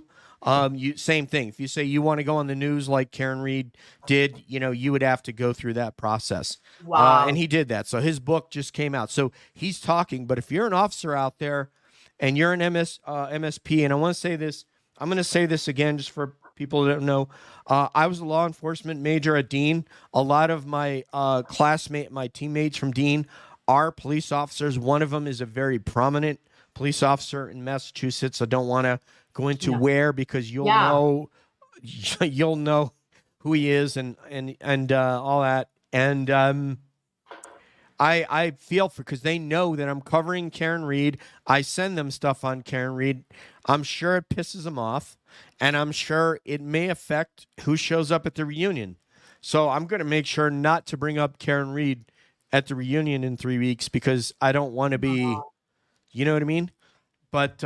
same thing. If you say you want to go on the news like Karen Read did, you would have to go through that process. Wow. And he did that. So his book just came out. So he's talking. But if you're an officer out there and you're an MSP, and I want to say this, I'm going to say this again just for people that don't know. I was a law enforcement major at Dean. A lot of my my teammates from Dean are police officers. One of them is a very prominent police officer in Massachusetts. I don't want to go into where, because you'll know who he is and all that. And I feel because they know that I'm covering Karen Read. I send them stuff on Karen Read. I'm sure it pisses them off, and I'm sure it may affect who shows up at the reunion. So I'm going to make sure not to bring up Karen Read at the reunion in 3 weeks, because I don't want to be, you know what I mean? But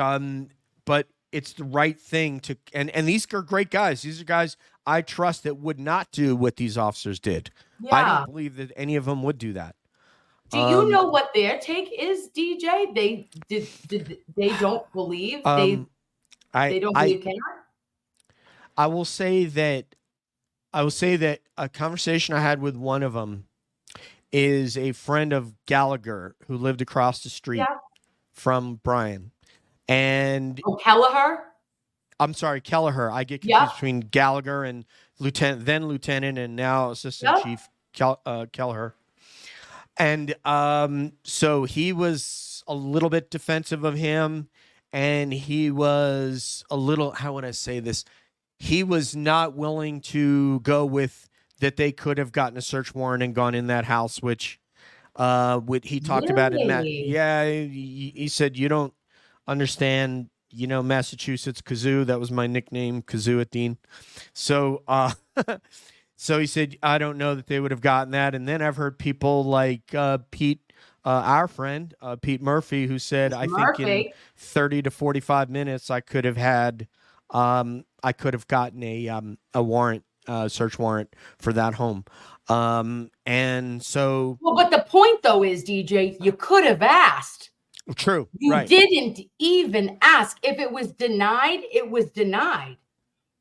it's the right thing to, and these are great guys. These are guys I trust that would not do what these officers did. Yeah. I don't believe that any of them would do that. Do you know what their take is, DJ? They don't believe they don't believe Karen? I will say that a conversation I had with one of them is a friend of Gallagher who lived across the street from Brian. And Kelleher? I'm sorry, Kelleher. I get confused between Gallagher and lieutenant, and now assistant chief Kelleher. And so he was a little bit defensive of him, and he was a little, how would I say this? He was not willing to go with that they could have gotten a search warrant and gone in that house, which he talked about it. He said, you don't understand, Massachusetts Kazoo. That was my nickname, Kazoo at Dean. So, so he said, I don't know that they would have gotten that. And then I've heard people like Pete, our friend, Pete Murphy, who said, think in 30 to 45 minutes, I could have gotten a warrant, search warrant for that home. And so. Well, but the point though is, DJ, you could have asked. True. You didn't even ask. If it was denied, it was denied.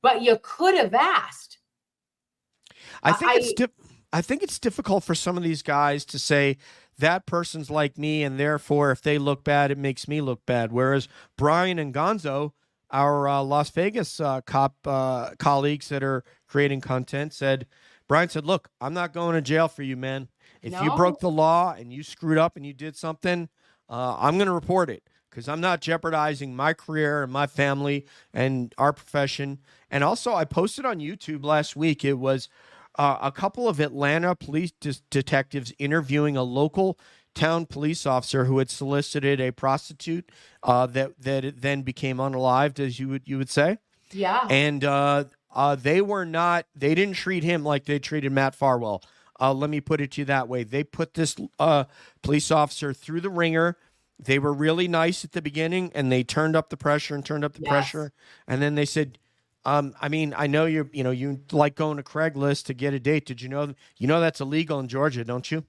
But you could have asked. I think it's difficult for some of these guys to say that person's like me, and therefore, if they look bad, it makes me look bad. Whereas Brian and Gonzo, our Las Vegas cop colleagues that are creating content, Brian said, look, I'm not going to jail for you, man. If you broke the law and you screwed up and you did something, I'm going to report it, because I'm not jeopardizing my career and my family and our profession. And also, I posted on YouTube last week, it was a couple of Atlanta police detectives interviewing a local town police officer who had solicited a prostitute that then became unalived, as you would say. Yeah. And they didn't treat him like they treated Matt Farwell. Let me put it to you that way. They put this police officer through the ringer. They were really nice at the beginning, and they turned up the pressure. And then they said, I know you like going to Craigslist to get a date. Did you know that's illegal in Georgia, don't you?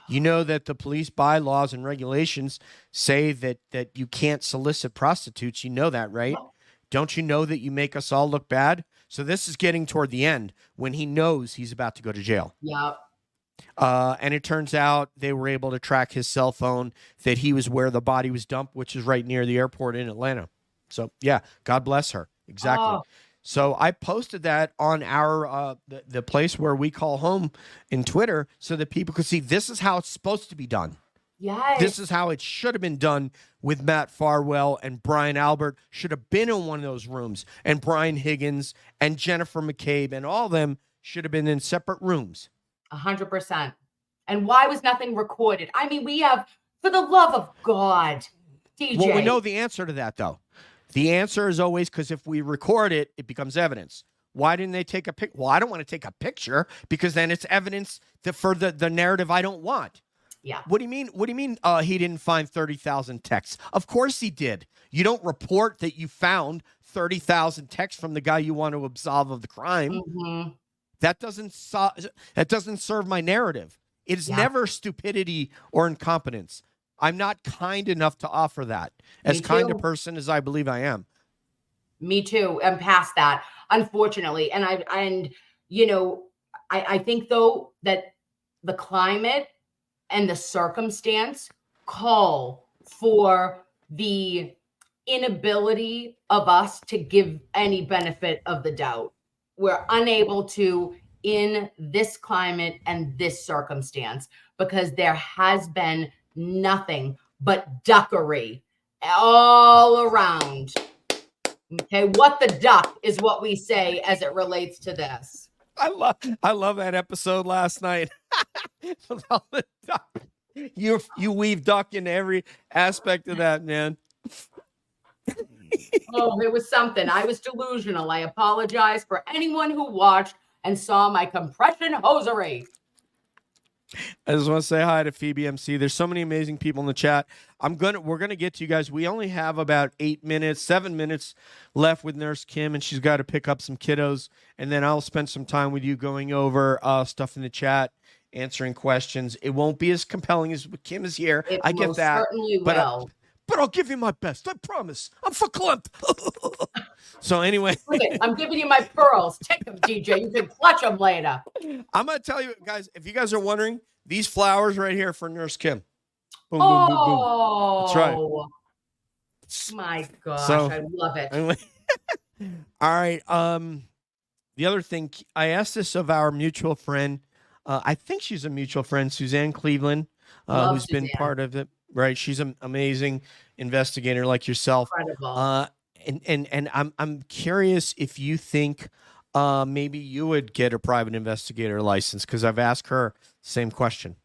You know that the police bylaws and regulations say that you can't solicit prostitutes. You know that, right? Don't you know that you make us all look bad? So this is getting toward the end when he knows he's about to go to jail. Yeah. And it turns out they were able to track his cell phone, that he was where the body was dumped, which is right near the airport in Atlanta. So, yeah, God bless her. Exactly. Oh. So I posted that on our the place where we call home in Twitter, so that people could see this is how it's supposed to be done. Yes. This is how it should have been done with Matt Farwell, and Brian Albert should have been in one of those rooms, and Brian Higgins and Jennifer McCabe and all of them should have been in separate rooms. 100%. And why was nothing recorded? I mean, we have, for the love of God, DJ. Well, we know the answer to that, though. The answer is always because if we record it, it becomes evidence. Why didn't they take a picture? Well, I don't want to take a picture because then it's evidence for the narrative I don't want. Yeah. What do you mean? What do you mean? He didn't find 30,000 texts. Of course he did. You don't report that you found 30,000 texts from the guy you want to absolve of the crime. Mm-hmm. That doesn't serve my narrative. It is never stupidity or incompetence. I'm not kind enough to offer that. As kind a person as I believe I am. Me too. I'm past that, unfortunately. And I think though that the climate and the circumstance call for the inability of us to give any benefit of the doubt. We're unable to in this climate and this circumstance because there has been nothing but duckery all around. Okay, what the duck is what we say as it relates to this. I love that episode last night. You weave duck into every aspect of that, man. Oh, it was something. I was delusional. I apologize for anyone who watched and saw my compression hosiery. I just want to say hi to Phoebe MC. There's so many amazing people in the chat. We're gonna get to you guys. We only have about 7 minutes left with Nurse Kim, and she's got to pick up some kiddos. And then I'll spend some time with you going over stuff in the chat, answering questions. It won't be as compelling as Kim is here. I get that. Certainly will. But I'll give you my best. I promise. I'm for Klimt. So anyway. Okay, I'm giving you my pearls. Take them, DJ. You can clutch them later. I'm going to tell you, guys, if you guys are wondering, these flowers right here for Nurse Kim. Boom, boom, boom, boom, boom. That's right. My gosh, so, I love it. Anyway. All right. The other thing, I asked this of our mutual friend. I think she's a mutual friend, Suzanne Cleveland, who's been part of it. Right, she's an amazing investigator like yourself. Incredible. And I'm curious if you think maybe you would get a private investigator license, because I've asked her the same question.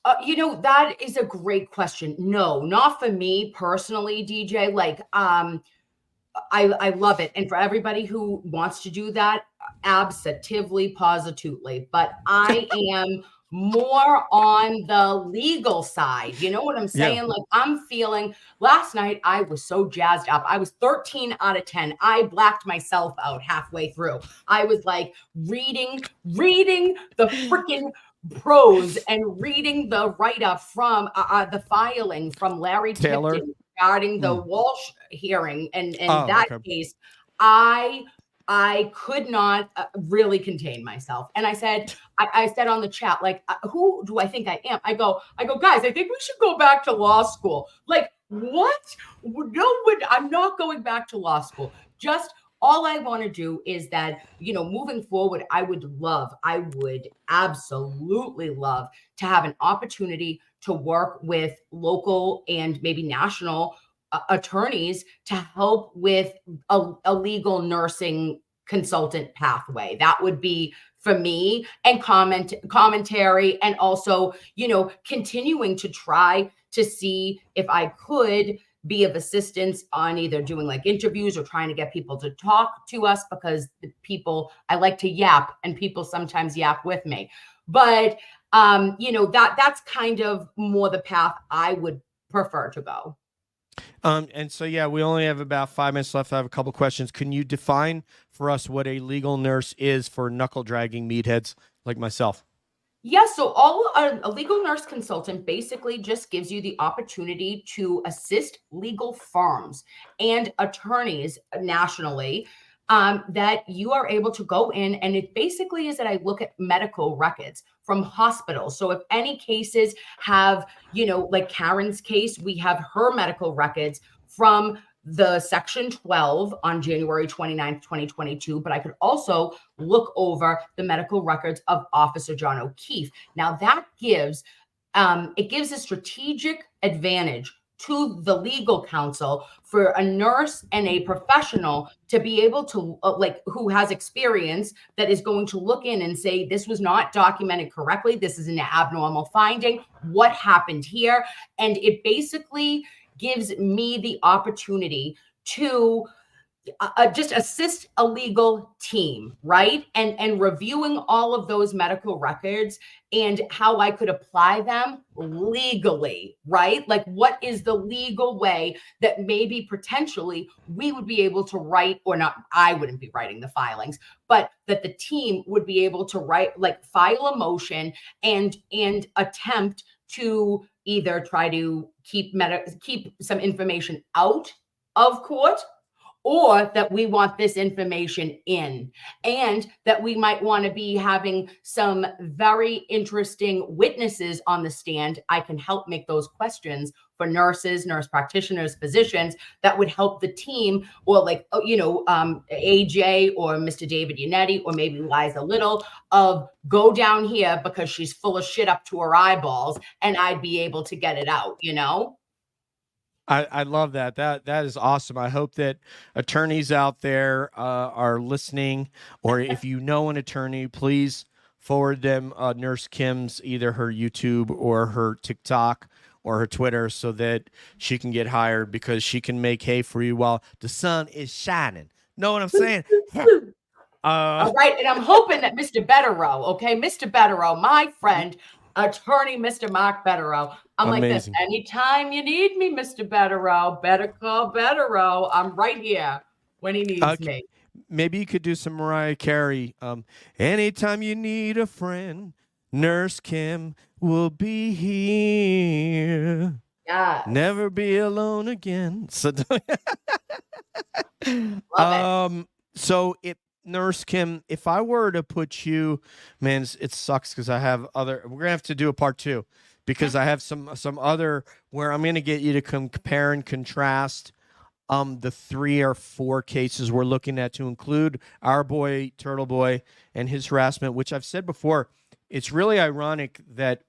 That is a great question. No, not for me personally, DJ. Like, I love it, and for everybody who wants to do that, absolutely, positively. But I am more on the legal side. You know what I'm saying? Yeah. Like, I'm feeling last night, I was so jazzed up. I was 13 out of 10. I blacked myself out halfway through. I was like reading the freaking prose and reading the write-up from the filing from Larry Taylor Tipton regarding the Walsh hearing. And in that case, I could not really contain myself. And I said on the chat, like, who do I think I am? I go, guys, I think we should go back to law school. Like, what? No, I'm not going back to law school. Just all I want to do is that, moving forward, I would absolutely love to have an opportunity to work with local and maybe national attorneys to help with a legal nursing consultant pathway. That would be for me, and commentary, and also, continuing to try to see if I could be of assistance on either doing like interviews or trying to get people to talk to us, because I like to yap and people sometimes yap with me. But, that's kind of more the path I would prefer to go. And so, we only have about 5 minutes left. I have a couple questions. Can you define for us what a legal nurse is for knuckle dragging meatheads like myself? Yeah, so a legal nurse consultant basically just gives you the opportunity to assist legal firms and attorneys nationally, that you are able to go in, and it basically is that I look at medical records from hospitals. So if any cases have, like Karen's case, we have her medical records from the Section 12 on January 29th, 2022, but I could also look over the medical records of Officer John O'Keefe. Now that gives a strategic advantage to the legal counsel for a nurse and a professional to be able to, who has experience, that is going to look in and say, this was not documented correctly. This is an abnormal finding. What happened here? And it basically gives me the opportunity to just assist a legal team, right? And reviewing all of those medical records and how I could apply them legally, right? Like, what is the legal way that maybe potentially we would be able to write, or not, I wouldn't be writing the filings, but that the team would be able to write, like, file a motion and attempt to either try to keep some information out of court, or that we want this information in, and that we might want to be having some very interesting witnesses on the stand. I can help make those questions for nurses, nurse practitioners, physicians, that would help the team, or like, AJ or Mr. David Yannetti, or maybe Liza Little, of go down here because she's full of shit up to her eyeballs, and I'd be able to get it out, I love that. That is awesome. I hope that attorneys out there are listening, or if you know an attorney, please forward them Nurse Kim's, either her YouTube or her TikTok or her Twitter, so that she can get hired, because she can make hay for you while the sun is shining. Know what I'm saying? All right, and I'm hoping that Mr. Mr. Betterow, my friend, attorney Mr. Mark Betterow, I'm Amazing. Like this, anytime you need me, Mr. Betterow, better call Betterow. I'm right here when he needs me. Maybe you could do some Mariah Carey. Anytime you need a friend, Nurse Kim will be here. Yeah. Never be alone again. So, Nurse Kim, if I were to put you, man, it sucks because I have other. We're gonna have to do a part 2, because I have some other where I'm gonna get you to compare and contrast the 3 or 4 cases we're looking at, to include our boy Turtle Boy and his harassment, which I've said before. It's really ironic that,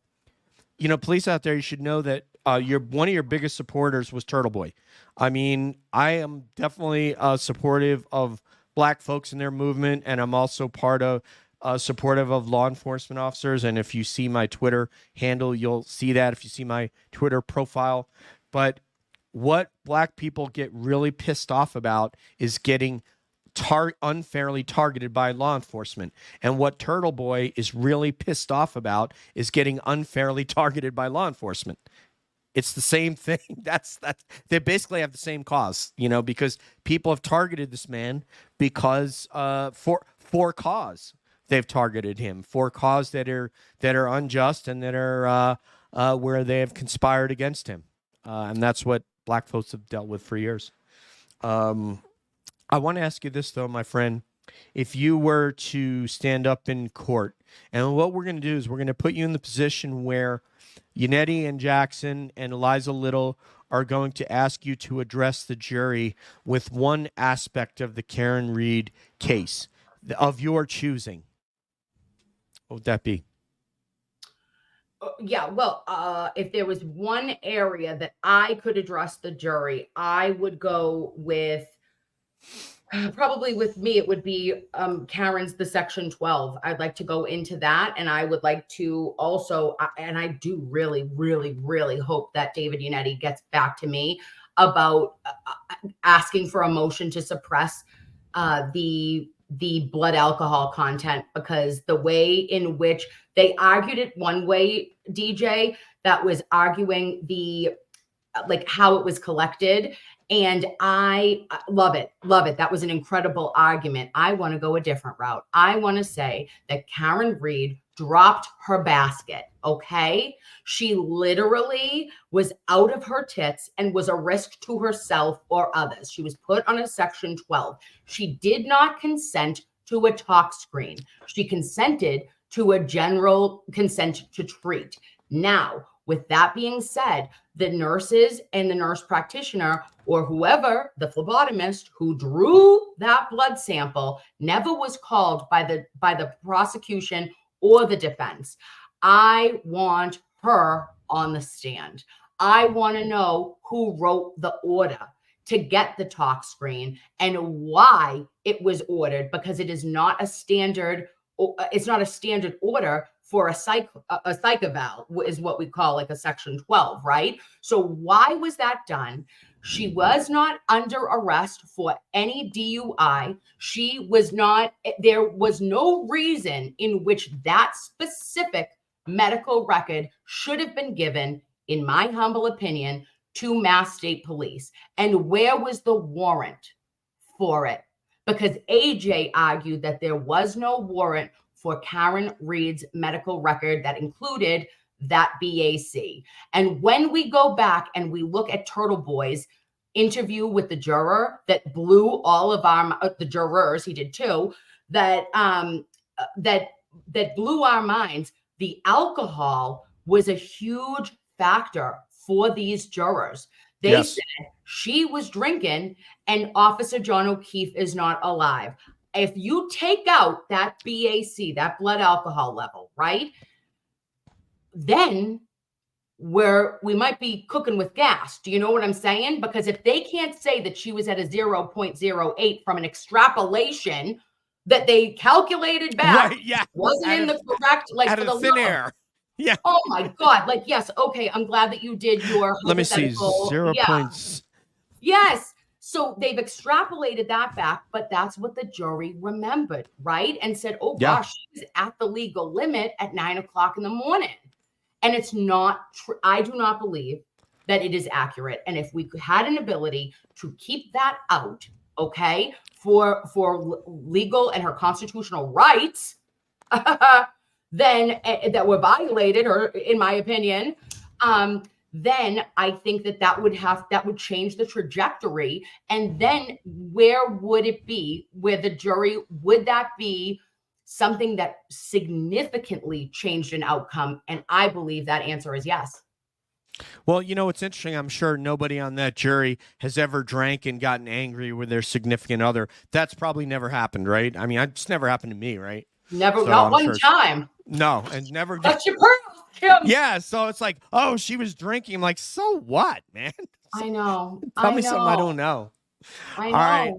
police out there, you should know that one of your biggest supporters was Turtle Boy. I mean, I am definitely supportive of Black folks in their movement, and I'm also supportive of law enforcement officers. And if you see my Twitter handle, you'll see that if you see my Twitter profile. But what Black people get really pissed off about is getting unfairly targeted by law enforcement. And what Turtle Boy is really pissed off about is getting unfairly targeted by law enforcement. It's the same thing. They basically have the same cause, because people have targeted this man because for cause. They've targeted him for cause that are unjust, and that are where they have conspired against him. And that's what Black folks have dealt with for years. I want to ask you this, though, my friend. If you were to stand up in court, and what we're going to do is we're going to put you in the position where Yannetti and Jackson and Eliza Little are going to ask you to address the jury with one aspect of the Karen Read case of your choosing. What would that be? Yeah, well, if there was one area that I could address the jury, I would go with, probably with me, it would be Karen's the Section 12. I'd like to go into that. And I would like to also, and I do really, really, really hope that David Yannetti gets back to me about asking for a motion to suppress the blood alcohol content, because the way in which they argued it one way, DJ, that was arguing how it was collected. And I love it. That was an incredible argument. I want to go a different route. I want to say that Karen Read dropped her basket. Okay. She literally was out of her tits and was a risk to herself or others. She was put on a Section 12. She did not consent to a talk screen. She consented to a general consent to treat. Now, with that being said, the nurses and the nurse practitioner, or whoever, the phlebotomist who drew that blood sample, never was called by the prosecution or the defense. I want her on the stand. I want to know who wrote the order to get the talk screen and why it was ordered, because it is not a standard. It's not a standard order for a psych eval, is what we call like a Section 12, right? So why was that done? She was not under arrest for any DUI. She was not, there was no reason in which that specific medical record should have been given, in my humble opinion, to Mass State Police. And where was the warrant for it? Because AJ argued that there was no warrant for Karen Read's medical record that included that BAC. And when we go back and we look at Turtle Boy's interview with the juror that blew all of our the jurors, he did too, that blew our minds. The alcohol was a huge factor for these jurors. They said she was drinking and Officer John O'Keefe is not alive. If you take out that BAC, that blood alcohol level, right, then we might be cooking with gas. Do you know what I'm saying? Because if they can't say that she was at a 0.08 from an extrapolation that they calculated back, wasn't in the correct, like out for of the thin air. Yeah. Oh my God. Like, yes. Okay. I'm glad that you did your. Let me see. 0 points. Yes. So they've extrapolated that back, but that's what the jury remembered, right? And said, oh gosh, she was at the legal limit at 9 o'clock in the morning. And it's not true. I do not believe that it is accurate. And if we had an ability to keep that out, okay, for legal and her constitutional rights, then that were violated, or in my opinion, then I think that would change the trajectory. And then where would it be? Where the jury, would that be something that significantly changed an outcome? And I believe that answer is yes. Well, you know, it's interesting. I'm sure nobody on that jury has ever drank and gotten angry with their significant other. That's probably never happened, right? I mean, it's never happened to me, right? Never, so not one time. No, and never. That's your pearl, Kim. Yeah, so it's like, oh, she was drinking. I'm like, so what, man? I know. Tell me something I don't know. I know. All right.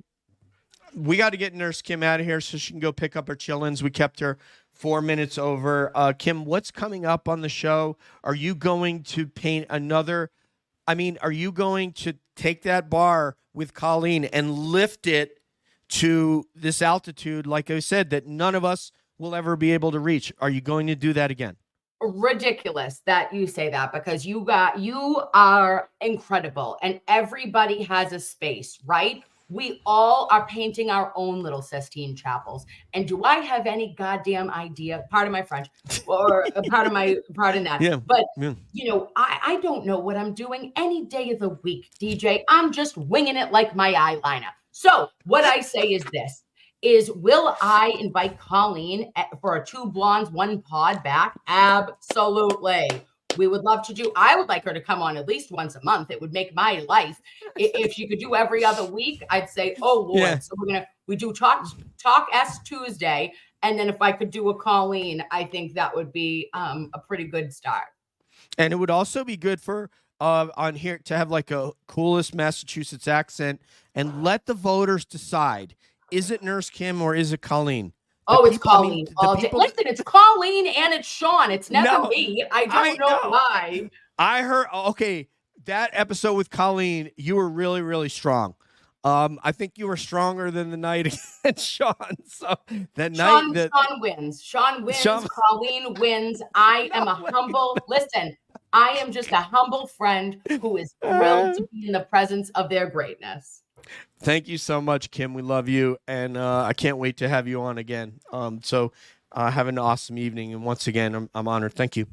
We got to get Nurse Kim out of here so she can go pick up her chillins. We kept her 4 minutes over. Kim, what's coming up on the show? Are you going to paint another? I mean, are you going to take that bar with Colleen and lift it to this altitude, like I said, that none of us will ever be able to reach? Are you going to do that again? Ridiculous that you say that, because you are incredible and everybody has a space, right? We all are painting our own little Sistine chapels. And do I have any goddamn idea? Pardon my French, or pardon that. Yeah. But, you know, I don't know what I'm doing any day of the week, DJ. I'm just winging it like my eyeliner. So what I say is this, will I invite Colleen for a 2 Blondes, 1 Pod back? Absolutely. We would love to do. I would like her to come on at least once a month. It would make my life. If she could do every other week, I'd say, oh Lord. Yeah. So we do talk S Tuesday. And then if I could do a Colleen, I think that would be a pretty good start. And it would also be good for on here to have like a coolest Massachusetts accent and let the voters decide. Is it Nurse Kim or is it Colleen? It's Colleen. Listen, it's Colleen and it's Sean. It's never me. I don't know why. I heard, okay, that episode with Colleen, you were really, really strong. I think you were stronger than the night against Sean. So that Sean wins. Sean wins. Colleen wins. I am listen, I am just a humble friend who is thrilled to be in the presence of their greatness. Thank you so much, Kim. We love you, and I can't wait to have you on again. So have an awesome evening, and once again, I'm honored. Thank you.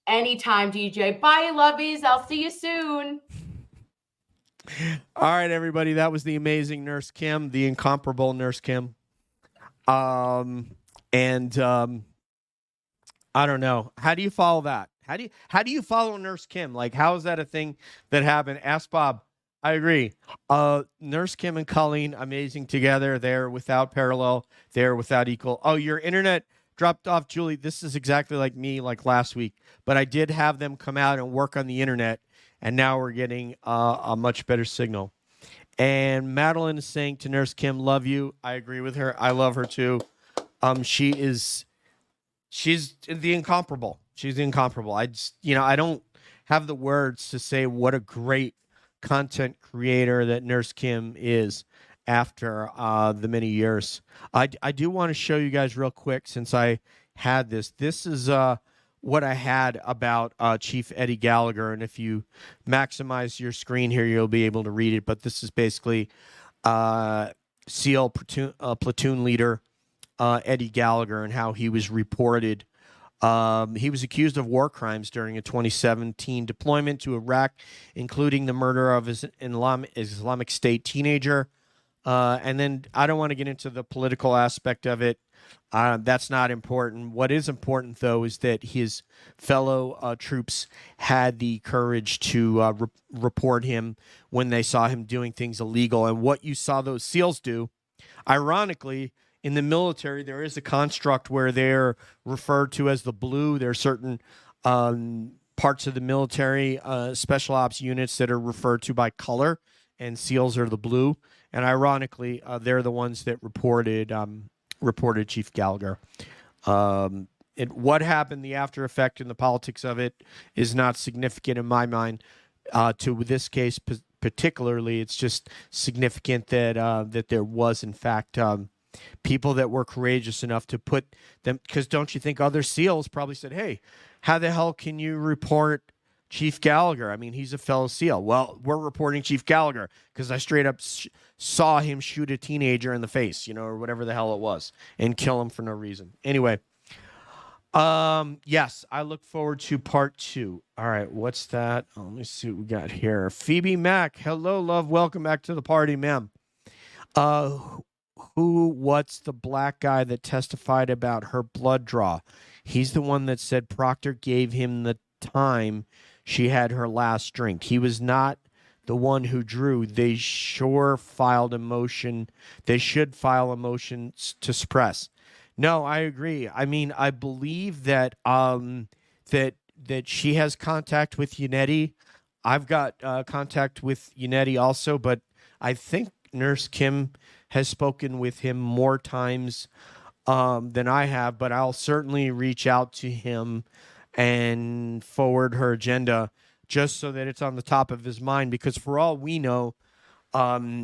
Anytime, DJ. Bye, lovies. I'll see you soon. All right, everybody. That was the amazing Nurse Kim, the incomparable Nurse Kim. I don't know. How do you follow that? How do you follow Nurse Kim? Like, how is that a thing that happened? Ask Bob. I agree. Nurse Kim and Colleen, amazing together. They're without parallel. They're without equal. Oh, your internet dropped off, Julie. This is exactly like me, like last week. But I did have them come out and work on the internet, and now we're getting a much better signal. And Madeline is saying to Nurse Kim, love you. I agree with her. I love her too. She's the incomparable. She's the incomparable. I don't have the words to say what a great content creator that Nurse Kim is after the many years. I do want to show you guys real quick since I had this. This is what I had about Chief Eddie Gallagher, and if you maximize your screen here, you'll be able to read it. But this is basically SEAL platoon leader Eddie Gallagher and how he was reported. He was accused of war crimes during a 2017 deployment to Iraq, including the murder of his Islamic State teenager. And then I don't want to get into the political aspect of it. That's not important. What is important, though, is that his fellow troops had the courage to report him when they saw him doing things illegal. And what you saw those SEALs do, ironically, in the military, there is a construct where they're referred to as the blue. There are certain parts of the military, special ops units that are referred to by color, and SEALs are the blue. And ironically, they're the ones that reported Chief Gallagher. What happened, the after effect and the politics of it is not significant in my mind. To this case particularly, it's just significant that there was, in fact, people that were courageous enough to put them, because don't you think other SEALs probably said, hey, how the hell can you report Chief Gallagher? I mean, he's a fellow SEAL. Well, we're reporting Chief Gallagher because I straight up saw him shoot a teenager in the face, or whatever the hell it was, and kill him for no reason. Anyway, yes, I look forward to part 2. All right, what's that? Oh, let me see what we got here. Phoebe Mack, hello, love. Welcome back to the party, ma'am. What's the black guy that testified about her blood draw? He's the one that said Proctor gave him the time she had her last drink. He was not the one who drew. They sure filed a motion. They should file a motion to suppress. No, I agree. I mean, I believe that that she has contact with Yannetti. I've got contact with Yannetti also, but I think Nurse Kim has spoken with him more times than I have, but I'll certainly reach out to him and forward her agenda just so that it's on the top of his mind, because for all we know, they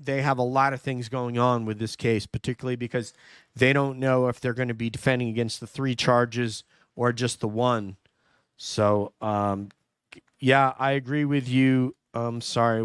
have a lot of things going on with this case, particularly because they don't know if they're going to be defending against the 3 charges or just the 1. So, yeah, I agree with you. Sorry,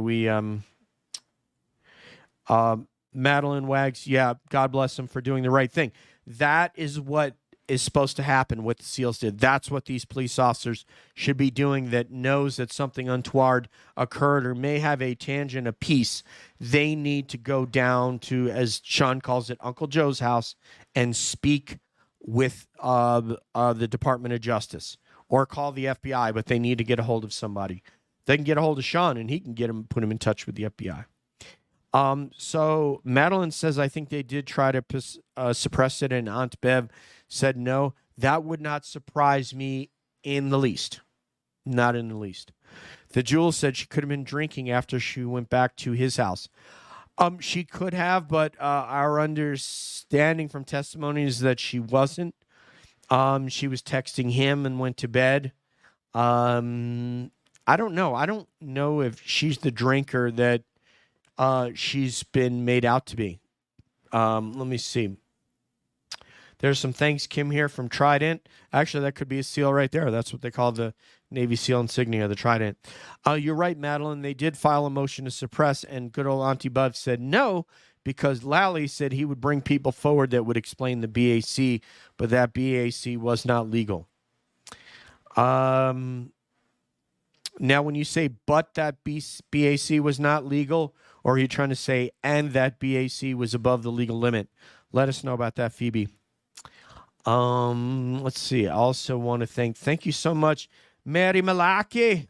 Madeline Wags, yeah, God bless him for doing the right thing. That is what is supposed to happen, what the SEALs did. That's what these police officers should be doing, that knows that something untoward occurred or may have a tangent apiece. They need to go down to, as Sean calls it, Uncle Joe's house and speak with the Department of Justice or call the FBI, but they need to get a hold of somebody. They can get a hold of Sean and he can put him in touch with the FBI. So Madeline says, I think they did try to suppress it, and Aunt Bev said no. That would not surprise me in the least. Not in the least. The Jewel said she could have been drinking after she went back to his house. She could have, but our understanding from testimony is that she wasn't. She was texting him and went to bed. I don't know. I don't know if she's the drinker that she's been made out to be. Let me see. There's some thanks, Kim, here from Trident. Actually, that could be a SEAL right there. That's what they call the Navy SEAL insignia, the Trident. You're right, Madeline. They did file a motion to suppress, and good old Auntie Bud said no, because Lally said he would bring people forward that would explain the BAC, but that BAC was not legal. Now, when you say but that BAC was not legal, or are you trying to say and that BAC was above the legal limit? Let us know about that, Phoebe. Let's see. I also want to thank you so much, Mary Malaki.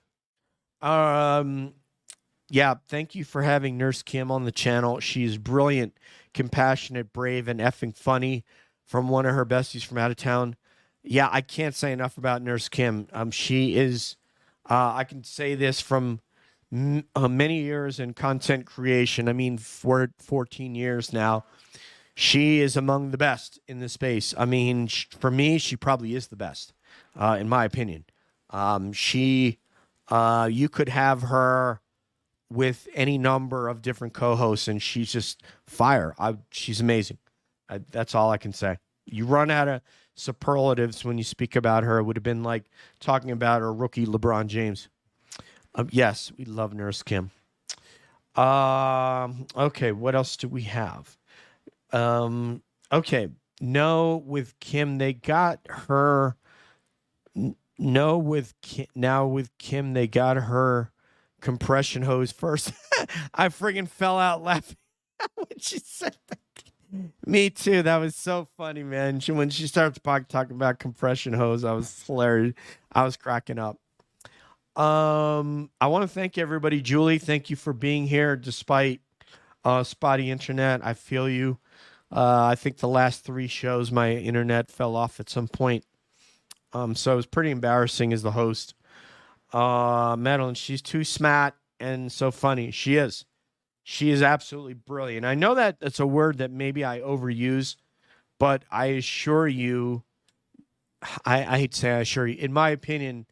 Yeah, thank you for having Nurse Kim on the channel. She's brilliant, compassionate, brave, and effing funny, from one of her besties from out of town. Yeah, I can't say enough about Nurse Kim. She is, I can say this from many years in content creation. I mean, for 14 years now. She is among the best in this space. I mean, for me, she probably is the best, in my opinion. She You could have her with any number of different co-hosts, and she's just fire. She's amazing. That's all I can say. You run out of superlatives when you speak about her. It would have been like talking about her rookie LeBron James. Yes, we love Nurse Kim. Okay, what else do we have? Okay, no, with Kim, they got her. No, with Kim, now with Kim, they got her compression hose first. I friggin' fell out laughing when she said that. Me too. That was so funny, man. When she started talking about compression hose, I was hilarious. I was cracking up. I want to thank everybody. Julie, thank you for being here despite spotty internet. I feel you. I think the last 3 shows, my internet fell off at some point. So it was pretty embarrassing as the host. Madeline, she's too smart and so funny. She is. She is absolutely brilliant. I know that that's a word that maybe I overuse, but I assure you, I hate to say I assure you, in my opinion,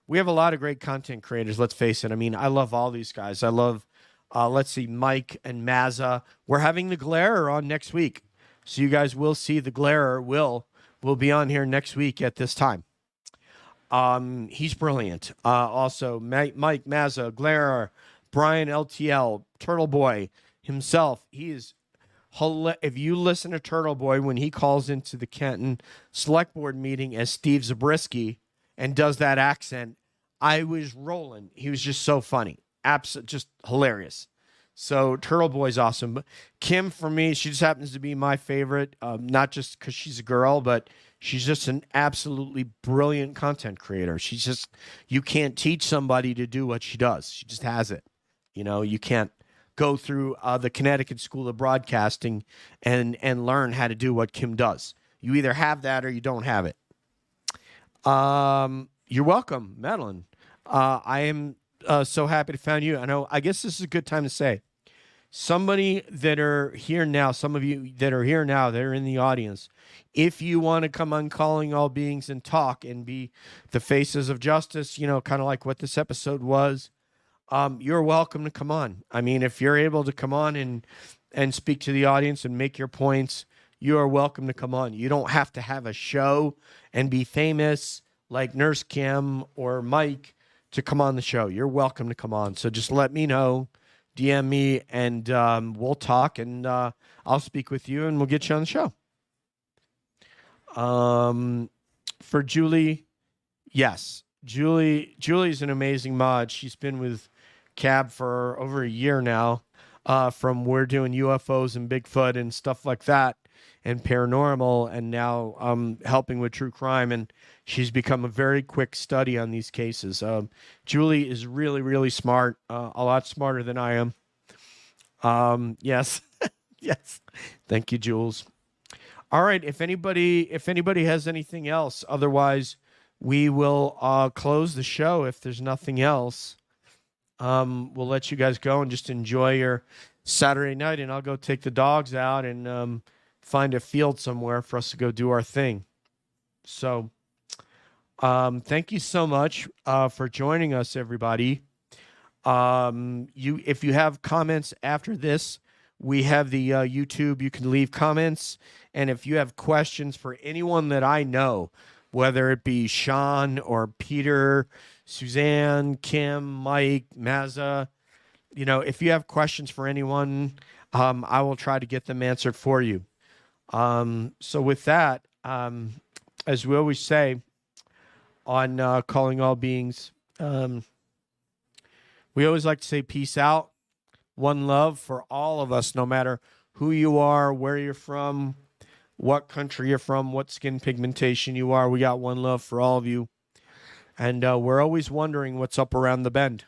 we have a lot of great content creators. Let's face it. I mean, I love all these guys. I love, let's see, Mike and Mazza. We're having the Glarer on next week. So you guys will see the Glarer will be on here next week at this time. He's brilliant. Also, Mike, Mazza, Glarer, Brian LTL, Turtle Boy himself. He is if you listen to Turtle Boy when he calls into the Kenton Select Board meeting as Steve Zabriskie and does that accent, I was rolling. He was just so funny. Just hilarious. So Turtle Boy's awesome. But Kim, for me, she just happens to be my favorite, not just because she's a girl, but she's just an absolutely brilliant content creator. She's just, you can't teach somebody to do what she does. She just has it. You know, you can't go through the Connecticut School of Broadcasting and learn how to do what Kim does. You either have that or you don't have it. You're welcome, Madeline. I am so happy to find you. I guess this is a good time to say, somebody that are here now, some of you that are here now, that are in the audience, if you want to come on Calling All Beings and talk and be the faces of justice, you know, kind of like what this episode was, you're welcome to come on. I mean, if you're able to come on and speak to the audience and make your points, you are welcome to come on. You don't have to have a show and be famous like Nurse Kim or Mike to come on the show. You're welcome to come on. So just let me know, DM me, and we'll talk, and I'll speak with you, and we'll get you on the show. For Julie, yes. Julie's an amazing mod. She's been with Cab for over a year now, from we're doing UFOs and Bigfoot and stuff like that and paranormal, and now helping with true crime, and she's become a very quick study on these cases. Julie is really, really smart, a lot smarter than I am. Yes. Yes. Thank you, Jules. All right. If anybody has anything else, otherwise we will close the show. If there's nothing else, we'll let you guys go and just enjoy your Saturday night, and I'll go take the dogs out and find a field somewhere for us to go do our thing. So thank you so much for joining us, everybody. If you have comments after this, we have the YouTube. You can leave comments. And if you have questions for anyone that I know, whether it be Sean or Peter, Suzanne, Kim, Mike, Mazza, you know, if you have questions for anyone, I will try to get them answered for you. So with that, as we always say on Calling All Beings, we always like to say peace out, one love for all of us, no matter who you are, where you're from, what country you're from, what skin pigmentation you are. We got one love for all of you. And we're always wondering what's up around the bend.